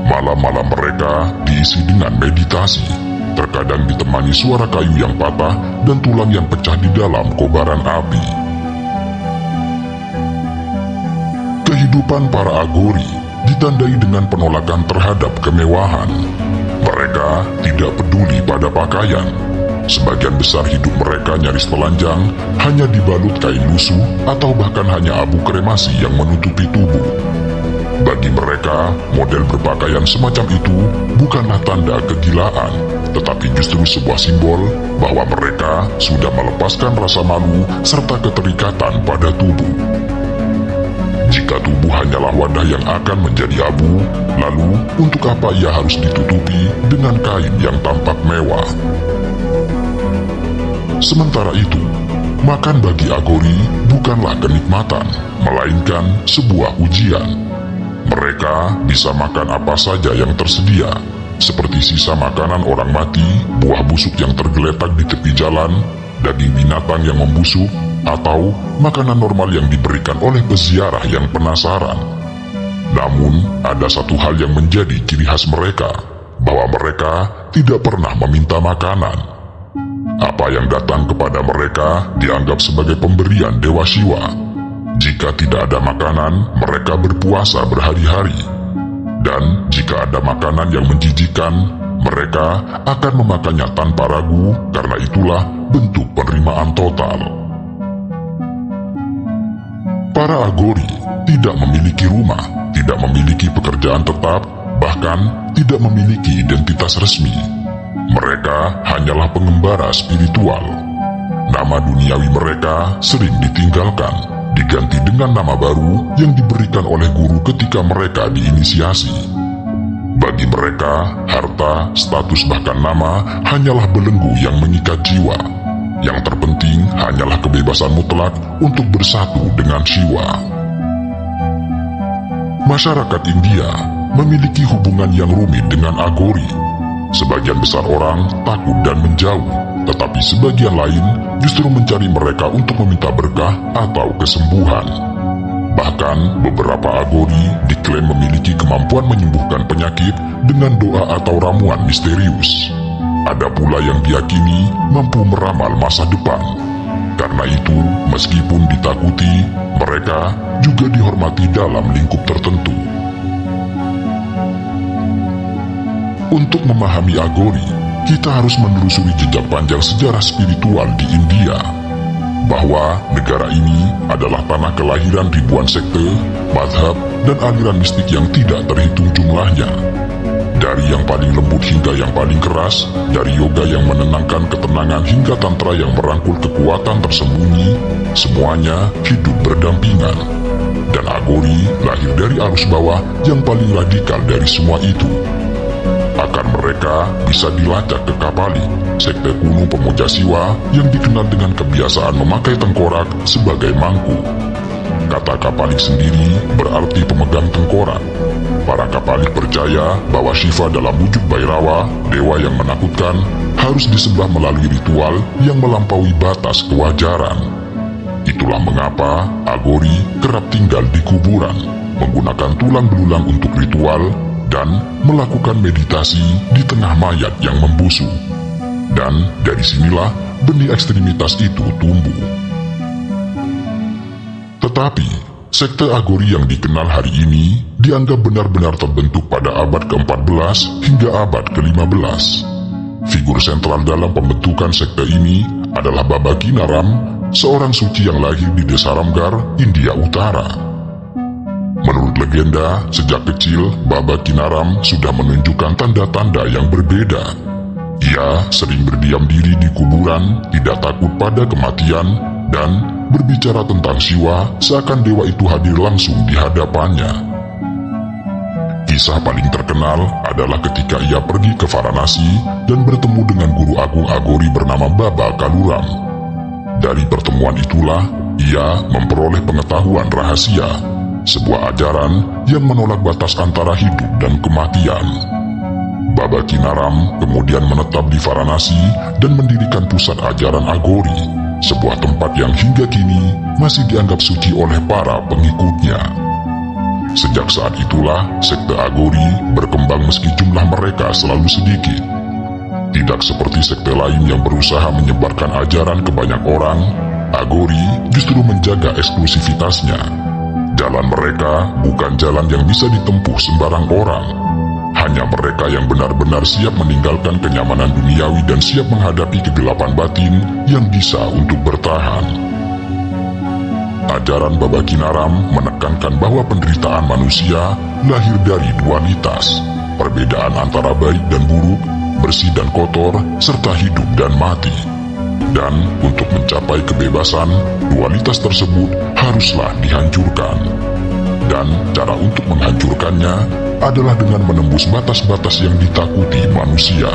[SPEAKER 1] Malam-malam mereka diisi dengan meditasi, terkadang ditemani suara kayu yang patah dan tulang yang pecah di dalam kobaran api. Kehidupan para agori ditandai dengan penolakan terhadap kemewahan. Mereka tidak peduli pada pakaian. Sebagian besar hidup mereka nyaris telanjang, hanya dibalut kain lusuh atau bahkan hanya abu kremasi yang menutupi tubuh. Bagi mereka, model berpakaian semacam itu bukanlah tanda kegilaan, tetapi justru sebuah simbol bahwa mereka sudah melepaskan rasa malu serta keterikatan pada tubuh. Jika tubuh hanyalah wadah yang akan menjadi abu, lalu untuk apa ia harus ditutupi dengan kain yang tampak mewah? Sementara itu, makan bagi agori bukanlah kenikmatan, melainkan sebuah ujian. Mereka bisa makan apa saja yang tersedia, seperti sisa makanan orang mati, buah busuk yang tergeletak di tepi jalan, daging binatang yang membusuk, atau makanan normal yang diberikan oleh peziarah yang penasaran. Namun, ada satu hal yang menjadi ciri khas mereka, bahwa mereka tidak pernah meminta makanan. Apa yang datang kepada mereka dianggap sebagai pemberian Dewa Shiva. Jika tidak ada makanan, mereka berpuasa berhari-hari. Dan jika ada makanan yang menjijikan, mereka akan memakannya tanpa ragu, karena itulah bentuk penerimaan total. Para agori tidak memiliki rumah, tidak memiliki pekerjaan tetap, bahkan tidak memiliki identitas resmi. Mereka hanyalah pengembara spiritual. Nama duniawi mereka sering ditinggalkan, diganti dengan nama baru yang diberikan oleh guru ketika mereka diinisiasi. Bagi mereka, harta, status bahkan nama hanyalah belenggu yang mengikat jiwa. Yang terpenting hanyalah kebebasan mutlak untuk bersatu dengan Shiva. Masyarakat India memiliki hubungan yang rumit dengan Aghori. Sebagian besar orang takut dan menjauh, tetapi sebagian lain justru mencari mereka untuk meminta berkah atau kesembuhan. Bahkan beberapa Aghori diklaim memiliki kemampuan menyembuhkan penyakit dengan doa atau ramuan misterius. Ada pula yang diyakini mampu meramal masa depan. Karena itu, meskipun ditakuti, mereka juga dihormati dalam lingkup tertentu. Untuk memahami Aghori, kita harus menelusuri jejak panjang sejarah spiritual di India. Bahwa negara ini adalah tanah kelahiran ribuan sekte, mazhab, dan aliran mistik yang tidak terhitung jumlahnya. Dari yang paling lembut hingga yang paling keras, dari yoga yang menenangkan ketenangan hingga tantra yang merangkul kekuatan tersembunyi, semuanya hidup berdampingan. Dan Aghori lahir dari arus bawah yang paling radikal dari semua itu. Akar mereka bisa dilacak ke Kapali, sekte kuno pemuja Shiva yang dikenal dengan kebiasaan memakai tengkorak sebagai mangkuk. Kata Kapalik sendiri berarti pemegang tengkorak. Para Kapalik percaya bahwa Shiva dalam wujud Bhairava, dewa yang menakutkan, harus disembah melalui ritual yang melampaui batas kewajaran. Itulah mengapa Aghori kerap tinggal di kuburan, menggunakan tulang belulang untuk ritual, dan melakukan meditasi di tengah mayat yang membusuk. Dan dari sinilah benih ekstremitas itu tumbuh. Tetapi, sekte Aghori yang dikenal hari ini dianggap benar-benar terbentuk pada abad ke-14 hingga abad ke-15. Figur sentral dalam pembentukan sekte ini adalah Baba Kinaram, seorang suci yang lahir di desa Ramgarh, India Utara. Menurut legenda, sejak kecil Baba Kinaram sudah menunjukkan tanda-tanda yang berbeda. Ia sering berdiam diri di kuburan, tidak takut pada kematian, dan berbicara tentang Shiva seakan dewa itu hadir langsung di hadapannya. Kisah paling terkenal adalah ketika ia pergi ke Varanasi dan bertemu dengan guru agung Aghori bernama Baba Kaluram. Dari pertemuan itulah ia memperoleh pengetahuan rahasia, sebuah ajaran yang menolak batas antara hidup dan kematian. Baba Kinaram kemudian menetap di Varanasi dan mendirikan pusat ajaran Aghori, sebuah tempat yang hingga kini masih dianggap suci oleh para pengikutnya. Sejak saat itulah sekte Aghori berkembang meski jumlah mereka selalu sedikit. Tidak seperti sekte lain yang berusaha menyebarkan ajaran ke banyak orang, Aghori justru menjaga eksklusivitasnya. Jalan mereka bukan jalan yang bisa ditempuh sembarang orang. Hanya mereka yang benar-benar siap meninggalkan kenyamanan duniawi dan siap menghadapi kegelapan batin yang bisa untuk bertahan. Ajaran Baba Kinaram menekankan bahwa penderitaan manusia lahir dari dualitas, perbedaan antara baik dan buruk, bersih dan kotor, serta hidup dan mati. Dan untuk mencapai kebebasan, dualitas tersebut haruslah dihancurkan. Dan cara untuk menghancurkannya adalah dengan menembus batas-batas yang ditakuti manusia.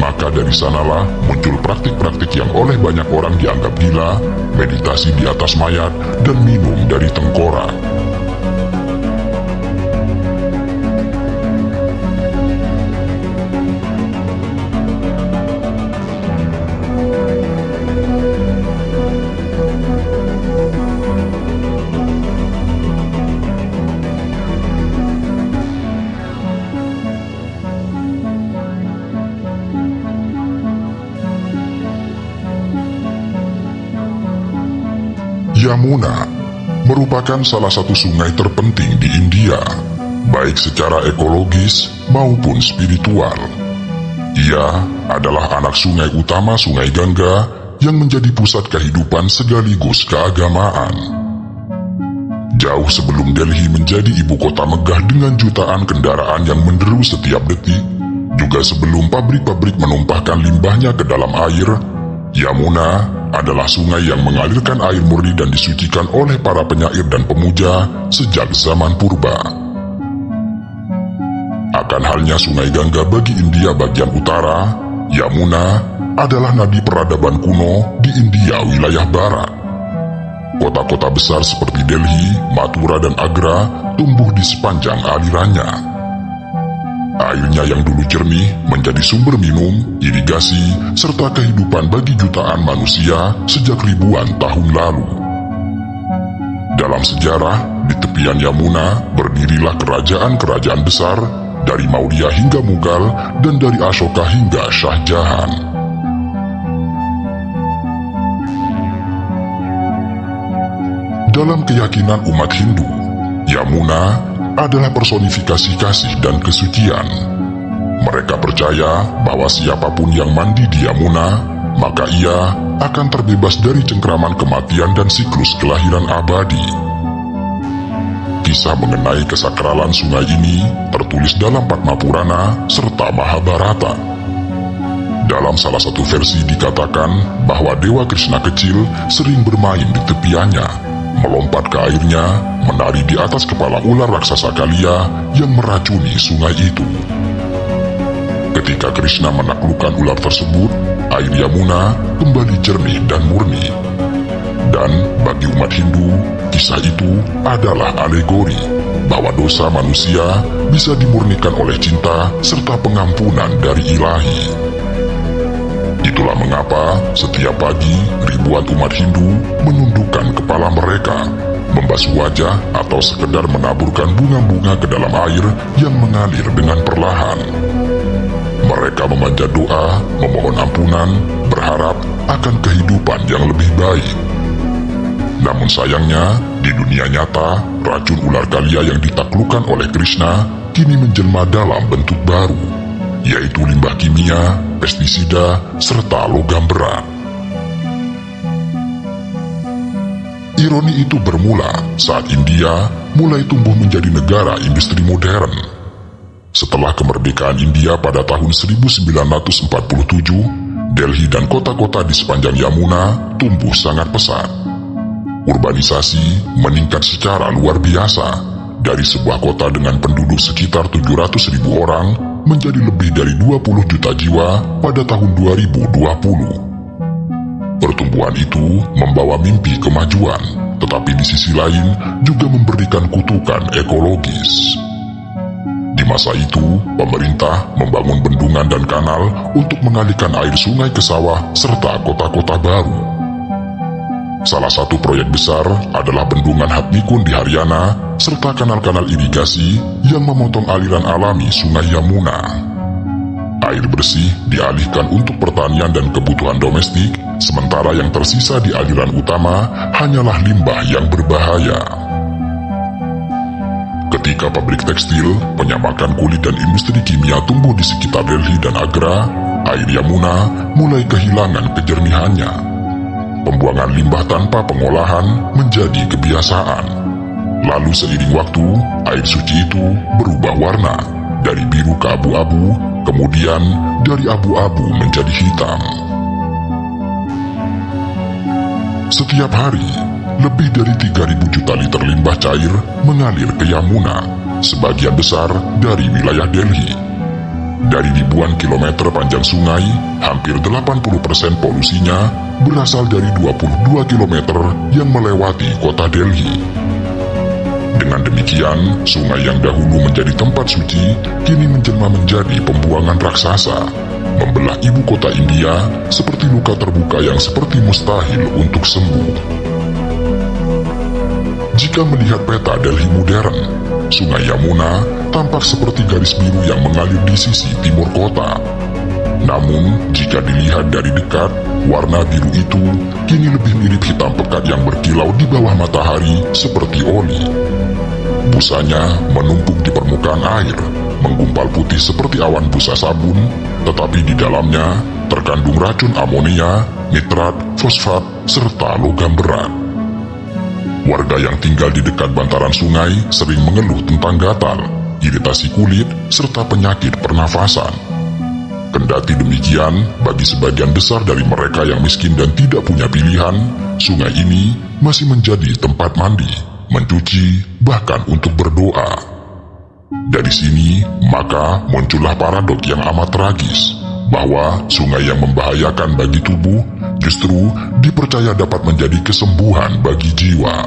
[SPEAKER 1] Maka dari sanalah muncul praktik-praktik yang oleh banyak orang dianggap gila, meditasi di atas mayat, dan minum dari tengkorak. Yamuna merupakan salah satu sungai terpenting di India, baik secara ekologis maupun spiritual. Ia adalah anak sungai utama Sungai Gangga yang menjadi pusat kehidupan sekaligus keagamaan. Jauh sebelum Delhi menjadi ibu kota megah dengan jutaan kendaraan yang menderu setiap detik, juga sebelum pabrik-pabrik menumpahkan limbahnya ke dalam air, Yamuna adalah sungai yang mengalirkan air murni dan disucikan oleh para penyair dan pemuja sejak zaman purba. Akan halnya Sungai Gangga bagi India bagian utara, Yamuna adalah nadi peradaban kuno di India wilayah barat. Kota-kota besar seperti Delhi, Mathura, dan Agra tumbuh di sepanjang alirannya. Airnya yang dulu jernih menjadi sumber minum, irigasi, serta kehidupan bagi jutaan manusia sejak ribuan tahun lalu. Dalam sejarah, di tepian Yamuna berdirilah kerajaan-kerajaan besar dari Maurya hingga Mughal dan dari Ashoka hingga Shah Jahan. Dalam keyakinan umat Hindu, Yamuna adalah personifikasi kasih dan kesucian. Mereka percaya bahwa siapapun yang mandi di Yamuna, maka ia akan terbebas dari cengkraman kematian dan siklus kelahiran abadi. Kisah mengenai kesakralan sungai ini tertulis dalam Padma Purana serta Mahabharata. Dalam salah satu versi dikatakan bahwa Dewa Krishna kecil sering bermain di tepiannya, melompat ke airnya, menari di atas kepala ular raksasa Kalia yang meracuni sungai itu. Ketika Krishna menaklukkan ular tersebut, air Yamuna kembali jernih dan murni. Dan bagi umat Hindu, kisah itu adalah alegori bahwa dosa manusia bisa dimurnikan oleh cinta serta pengampunan dari Ilahi. Itulah mengapa setiap pagi ribuan umat Hindu menundukkan kepala mereka, membasuh wajah atau sekedar menaburkan bunga-bunga ke dalam air yang mengalir dengan perlahan. Mereka memanjat doa, memohon ampunan, berharap akan kehidupan yang lebih baik. Namun sayangnya, di dunia nyata, racun ular Kalia yang ditaklukkan oleh Krishna kini menjelma dalam bentuk baru, yaitu limbah kimia, pestisida, serta logam berat. Ironi itu bermula saat India mulai tumbuh menjadi negara industri modern. Setelah kemerdekaan India pada tahun 1947, Delhi dan kota-kota di sepanjang Yamuna tumbuh sangat pesat. Urbanisasi meningkat secara luar biasa, dari sebuah kota dengan penduduk sekitar 700.000 orang menjadi lebih dari 20 juta jiwa pada tahun 2020. Pertumbuhan itu membawa mimpi kemajuan, tetapi di sisi lain juga memberikan kutukan ekologis. Di masa itu, pemerintah membangun bendungan dan kanal untuk mengalirkan air sungai ke sawah serta kota-kota baru. Salah satu proyek besar adalah bendungan Hatnikund di Haryana serta kanal-kanal irigasi yang memotong aliran alami sungai Yamuna. Air bersih dialihkan untuk pertanian dan kebutuhan domestik, sementara yang tersisa di aliran utama hanyalah limbah yang berbahaya. Ketika pabrik tekstil, penyamakan kulit dan industri kimia tumbuh di sekitar Delhi dan Agra, air Yamuna mulai kehilangan kejernihannya. Pembuangan limbah tanpa pengolahan menjadi kebiasaan. Lalu seiring waktu, air suci itu berubah warna, dari biru ke abu-abu, kemudian dari abu-abu menjadi hitam. Setiap hari, lebih dari 3.000 juta liter limbah cair mengalir ke Yamuna, sebagian besar dari wilayah Delhi. Dari ribuan kilometer panjang sungai, hampir 80% polusinya berasal dari 22 kilometer yang melewati kota Delhi. Dengan demikian, sungai yang dahulu menjadi tempat suci, kini menjelma menjadi pembuangan raksasa, membelah ibu kota India seperti luka terbuka yang seperti mustahil untuk sembuh. Jika melihat peta Delhi modern, sungai Yamuna tampak seperti garis biru yang mengalir di sisi timur kota. Namun, jika dilihat dari dekat, warna biru itu kini lebih mirip hitam pekat yang berkilau di bawah matahari seperti oli. Busanya menumpuk di permukaan air, menggumpal putih seperti awan busa sabun, tetapi di dalamnya terkandung racun amonia, nitrat, fosfat, serta logam berat. Warga yang tinggal di dekat bantaran sungai sering mengeluh tentang gatal, iritasi kulit, serta penyakit pernafasan. Kendati demikian, bagi sebagian besar dari mereka yang miskin dan tidak punya pilihan, sungai ini masih menjadi tempat mandi, mencuci, bahkan untuk berdoa. Dari sini, maka muncullah paradok yang amat tragis, bahwa sungai yang membahayakan bagi tubuh justru dipercaya dapat menjadi kesembuhan bagi jiwa.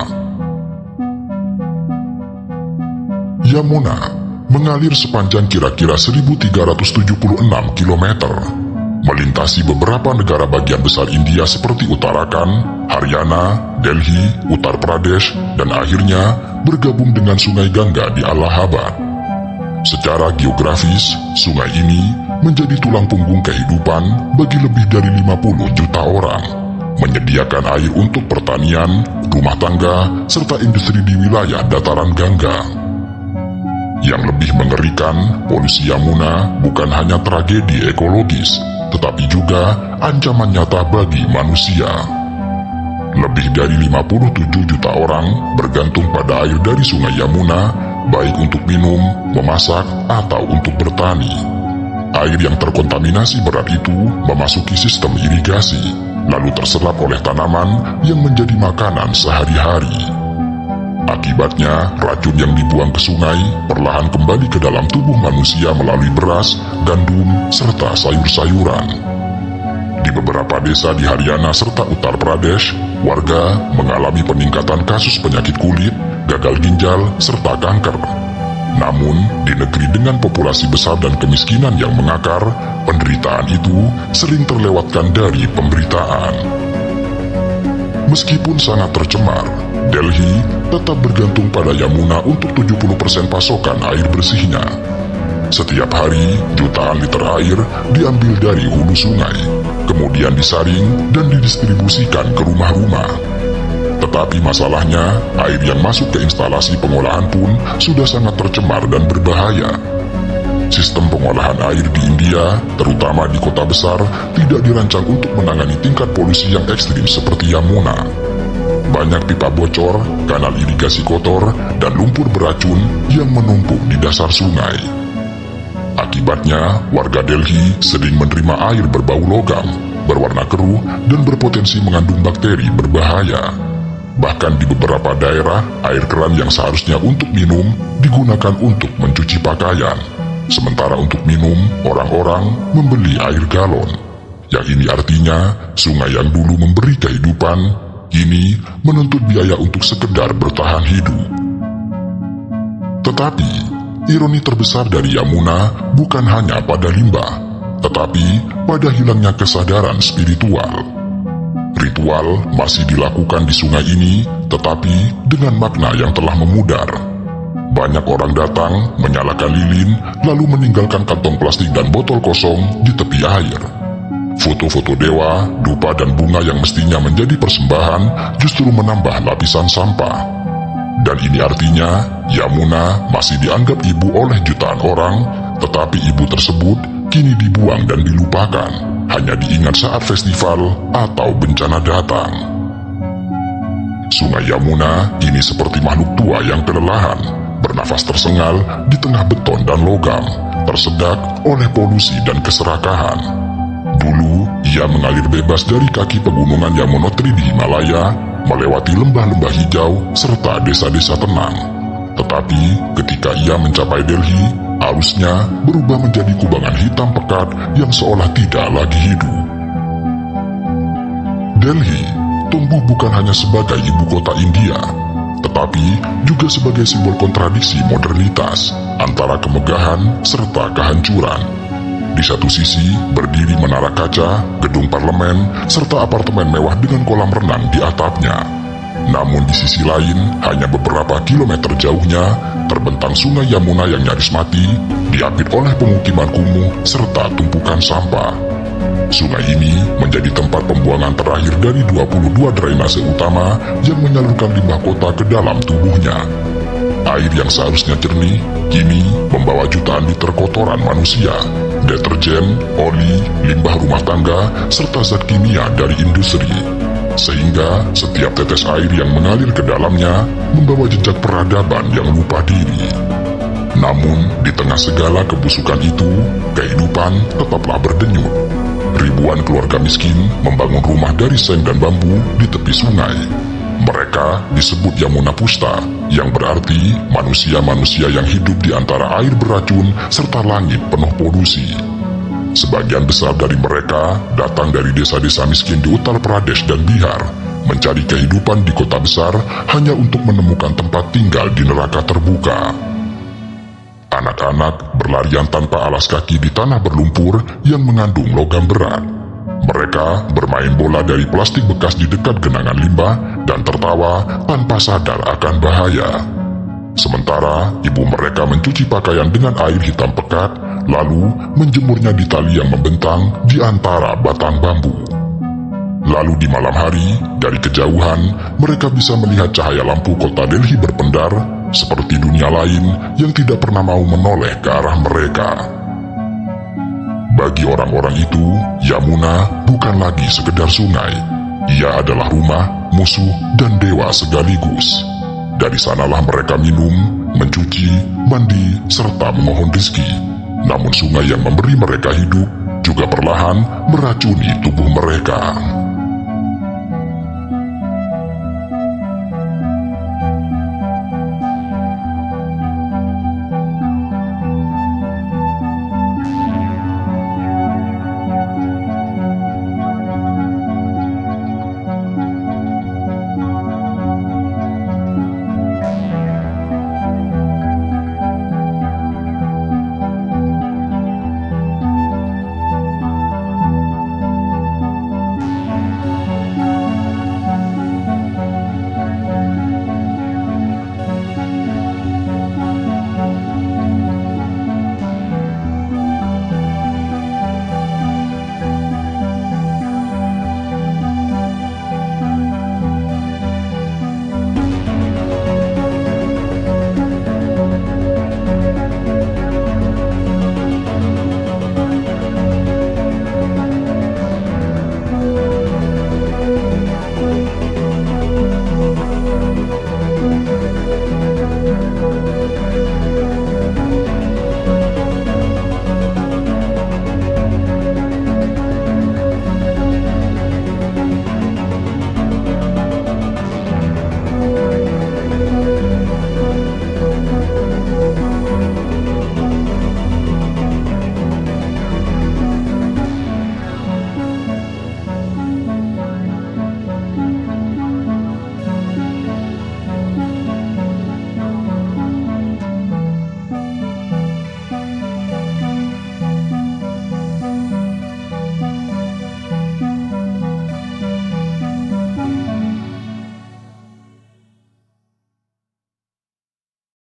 [SPEAKER 1] Yamuna mengalir sepanjang kira-kira 1376 km, melintasi beberapa negara bagian besar India seperti Uttarakhand, Haryana, Delhi, Uttar Pradesh, dan akhirnya bergabung dengan Sungai Gangga di Allahabad. Secara geografis, sungai ini menjadi tulang punggung kehidupan bagi lebih dari 50 juta orang, menyediakan air untuk pertanian, rumah tangga, serta industri di wilayah dataran Gangga. Yang lebih mengerikan, polusi Yamuna bukan hanya tragedi ekologis, tetapi juga ancaman nyata bagi manusia. Lebih dari 57 juta orang bergantung pada air dari Sungai Yamuna, baik untuk minum, memasak, atau untuk bertani. Air yang terkontaminasi berat itu memasuki sistem irigasi, lalu terserap oleh tanaman yang menjadi makanan sehari-hari. Akibatnya, racun yang dibuang ke sungai perlahan kembali ke dalam tubuh manusia melalui beras, gandum, serta sayur-sayuran. Di beberapa desa di Haryana serta Uttar Pradesh, warga mengalami peningkatan kasus penyakit kulit, gagal ginjal, serta kanker. Namun, di negeri dengan populasi besar dan kemiskinan yang mengakar, penderitaan itu sering terlewatkan dari pemberitaan. Meskipun sangat tercemar, Delhi tetap bergantung pada Yamuna untuk 70% pasokan air bersihnya. Setiap hari, jutaan liter air diambil dari hulu sungai, kemudian disaring dan didistribusikan ke rumah-rumah. Tetapi masalahnya, air yang masuk ke instalasi pengolahan pun sudah sangat tercemar dan berbahaya. Sistem pengolahan air di India, terutama di kota besar, tidak dirancang untuk menangani tingkat polusi yang ekstrim seperti Yamuna. Banyak pipa bocor, kanal irigasi kotor, dan lumpur beracun yang menumpuk di dasar sungai. Akibatnya, warga Delhi sering menerima air berbau logam, berwarna keruh, dan berpotensi mengandung bakteri berbahaya. Bahkan di beberapa daerah, air keran yang seharusnya untuk minum digunakan untuk mencuci pakaian. Sementara untuk minum, orang-orang membeli air galon. Yang ini artinya, sungai yang dulu memberi kehidupan, kini menuntut biaya untuk sekedar bertahan hidup. Tetapi, ironi terbesar dari Yamuna bukan hanya pada limbah, tetapi pada hilangnya kesadaran spiritual. Ritual masih dilakukan di sungai ini, tetapi dengan makna yang telah memudar. Banyak orang datang, menyalakan lilin, lalu meninggalkan kantong plastik dan botol kosong di tepi air. Foto-foto dewa, dupa dan bunga yang mestinya menjadi persembahan justru menambah lapisan sampah. Dan ini artinya, Yamuna masih dianggap ibu oleh jutaan orang, tetapi ibu tersebut kini dibuang dan dilupakan, hanya diingat saat festival atau bencana datang. Sungai Yamuna kini seperti makhluk tua yang kelelahan, bernafas tersengal di tengah beton dan logam, tersedak oleh polusi dan keserakahan. Dulu, ia mengalir bebas dari kaki pegunungan Yamunotri di Himalaya, melewati lembah-lembah hijau serta desa-desa tenang. Tetapi, ketika ia mencapai Delhi, arusnya berubah menjadi kubangan hitam pekat yang seolah tidak lagi hidup. Delhi tumbuh bukan hanya sebagai ibu kota India, tetapi juga sebagai simbol kontradiksi modernitas antara kemegahan serta kehancuran. Di satu sisi berdiri menara kaca, gedung parlemen, serta apartemen mewah dengan kolam renang di atapnya. Namun di sisi lain, hanya beberapa kilometer jauhnya, terbentang sungai Yamuna yang nyaris mati, diapit oleh pemukiman kumuh serta tumpukan sampah. Sungai ini menjadi tempat pembuangan terakhir dari 22 drainase utama yang menyalurkan limbah kota ke dalam tubuhnya. Air yang seharusnya jernih, kini membawa jutaan liter kotoran manusia, deterjen, oli, limbah rumah tangga, serta zat kimia dari industri. Sehingga setiap tetes air yang mengalir ke dalamnya membawa jejak peradaban yang lupa diri. Namun, di tengah segala kebusukan itu, kehidupan tetaplah berdenyut. Ribuan keluarga miskin membangun rumah dari seng dan bambu di tepi sungai. Mereka disebut Yamuna Pusta, yang berarti manusia-manusia yang hidup di antara air beracun serta langit penuh polusi. Sebagian besar dari mereka datang dari desa-desa miskin di Uttar Pradesh dan Bihar, mencari kehidupan di kota besar hanya untuk menemukan tempat tinggal di neraka terbuka. Anak-anak berlarian tanpa alas kaki di tanah berlumpur yang mengandung logam berat. Mereka bermain bola dari plastik bekas di dekat genangan limbah dan tertawa tanpa sadar akan bahaya. Sementara ibu mereka mencuci pakaian dengan air hitam pekat, lalu menjemurnya di tali yang membentang di antara batang bambu. Lalu di malam hari, dari kejauhan, mereka bisa melihat cahaya lampu kota Delhi berpendar, seperti dunia lain yang tidak pernah mau menoleh ke arah mereka. Bagi orang-orang itu, Yamuna bukan lagi sekedar sungai. Ia adalah rumah, musuh, dan dewa sekaligus. Dari sanalah mereka minum, mencuci, mandi, serta memohon rezeki. Namun sungai yang memberi mereka hidup juga perlahan meracuni tubuh mereka.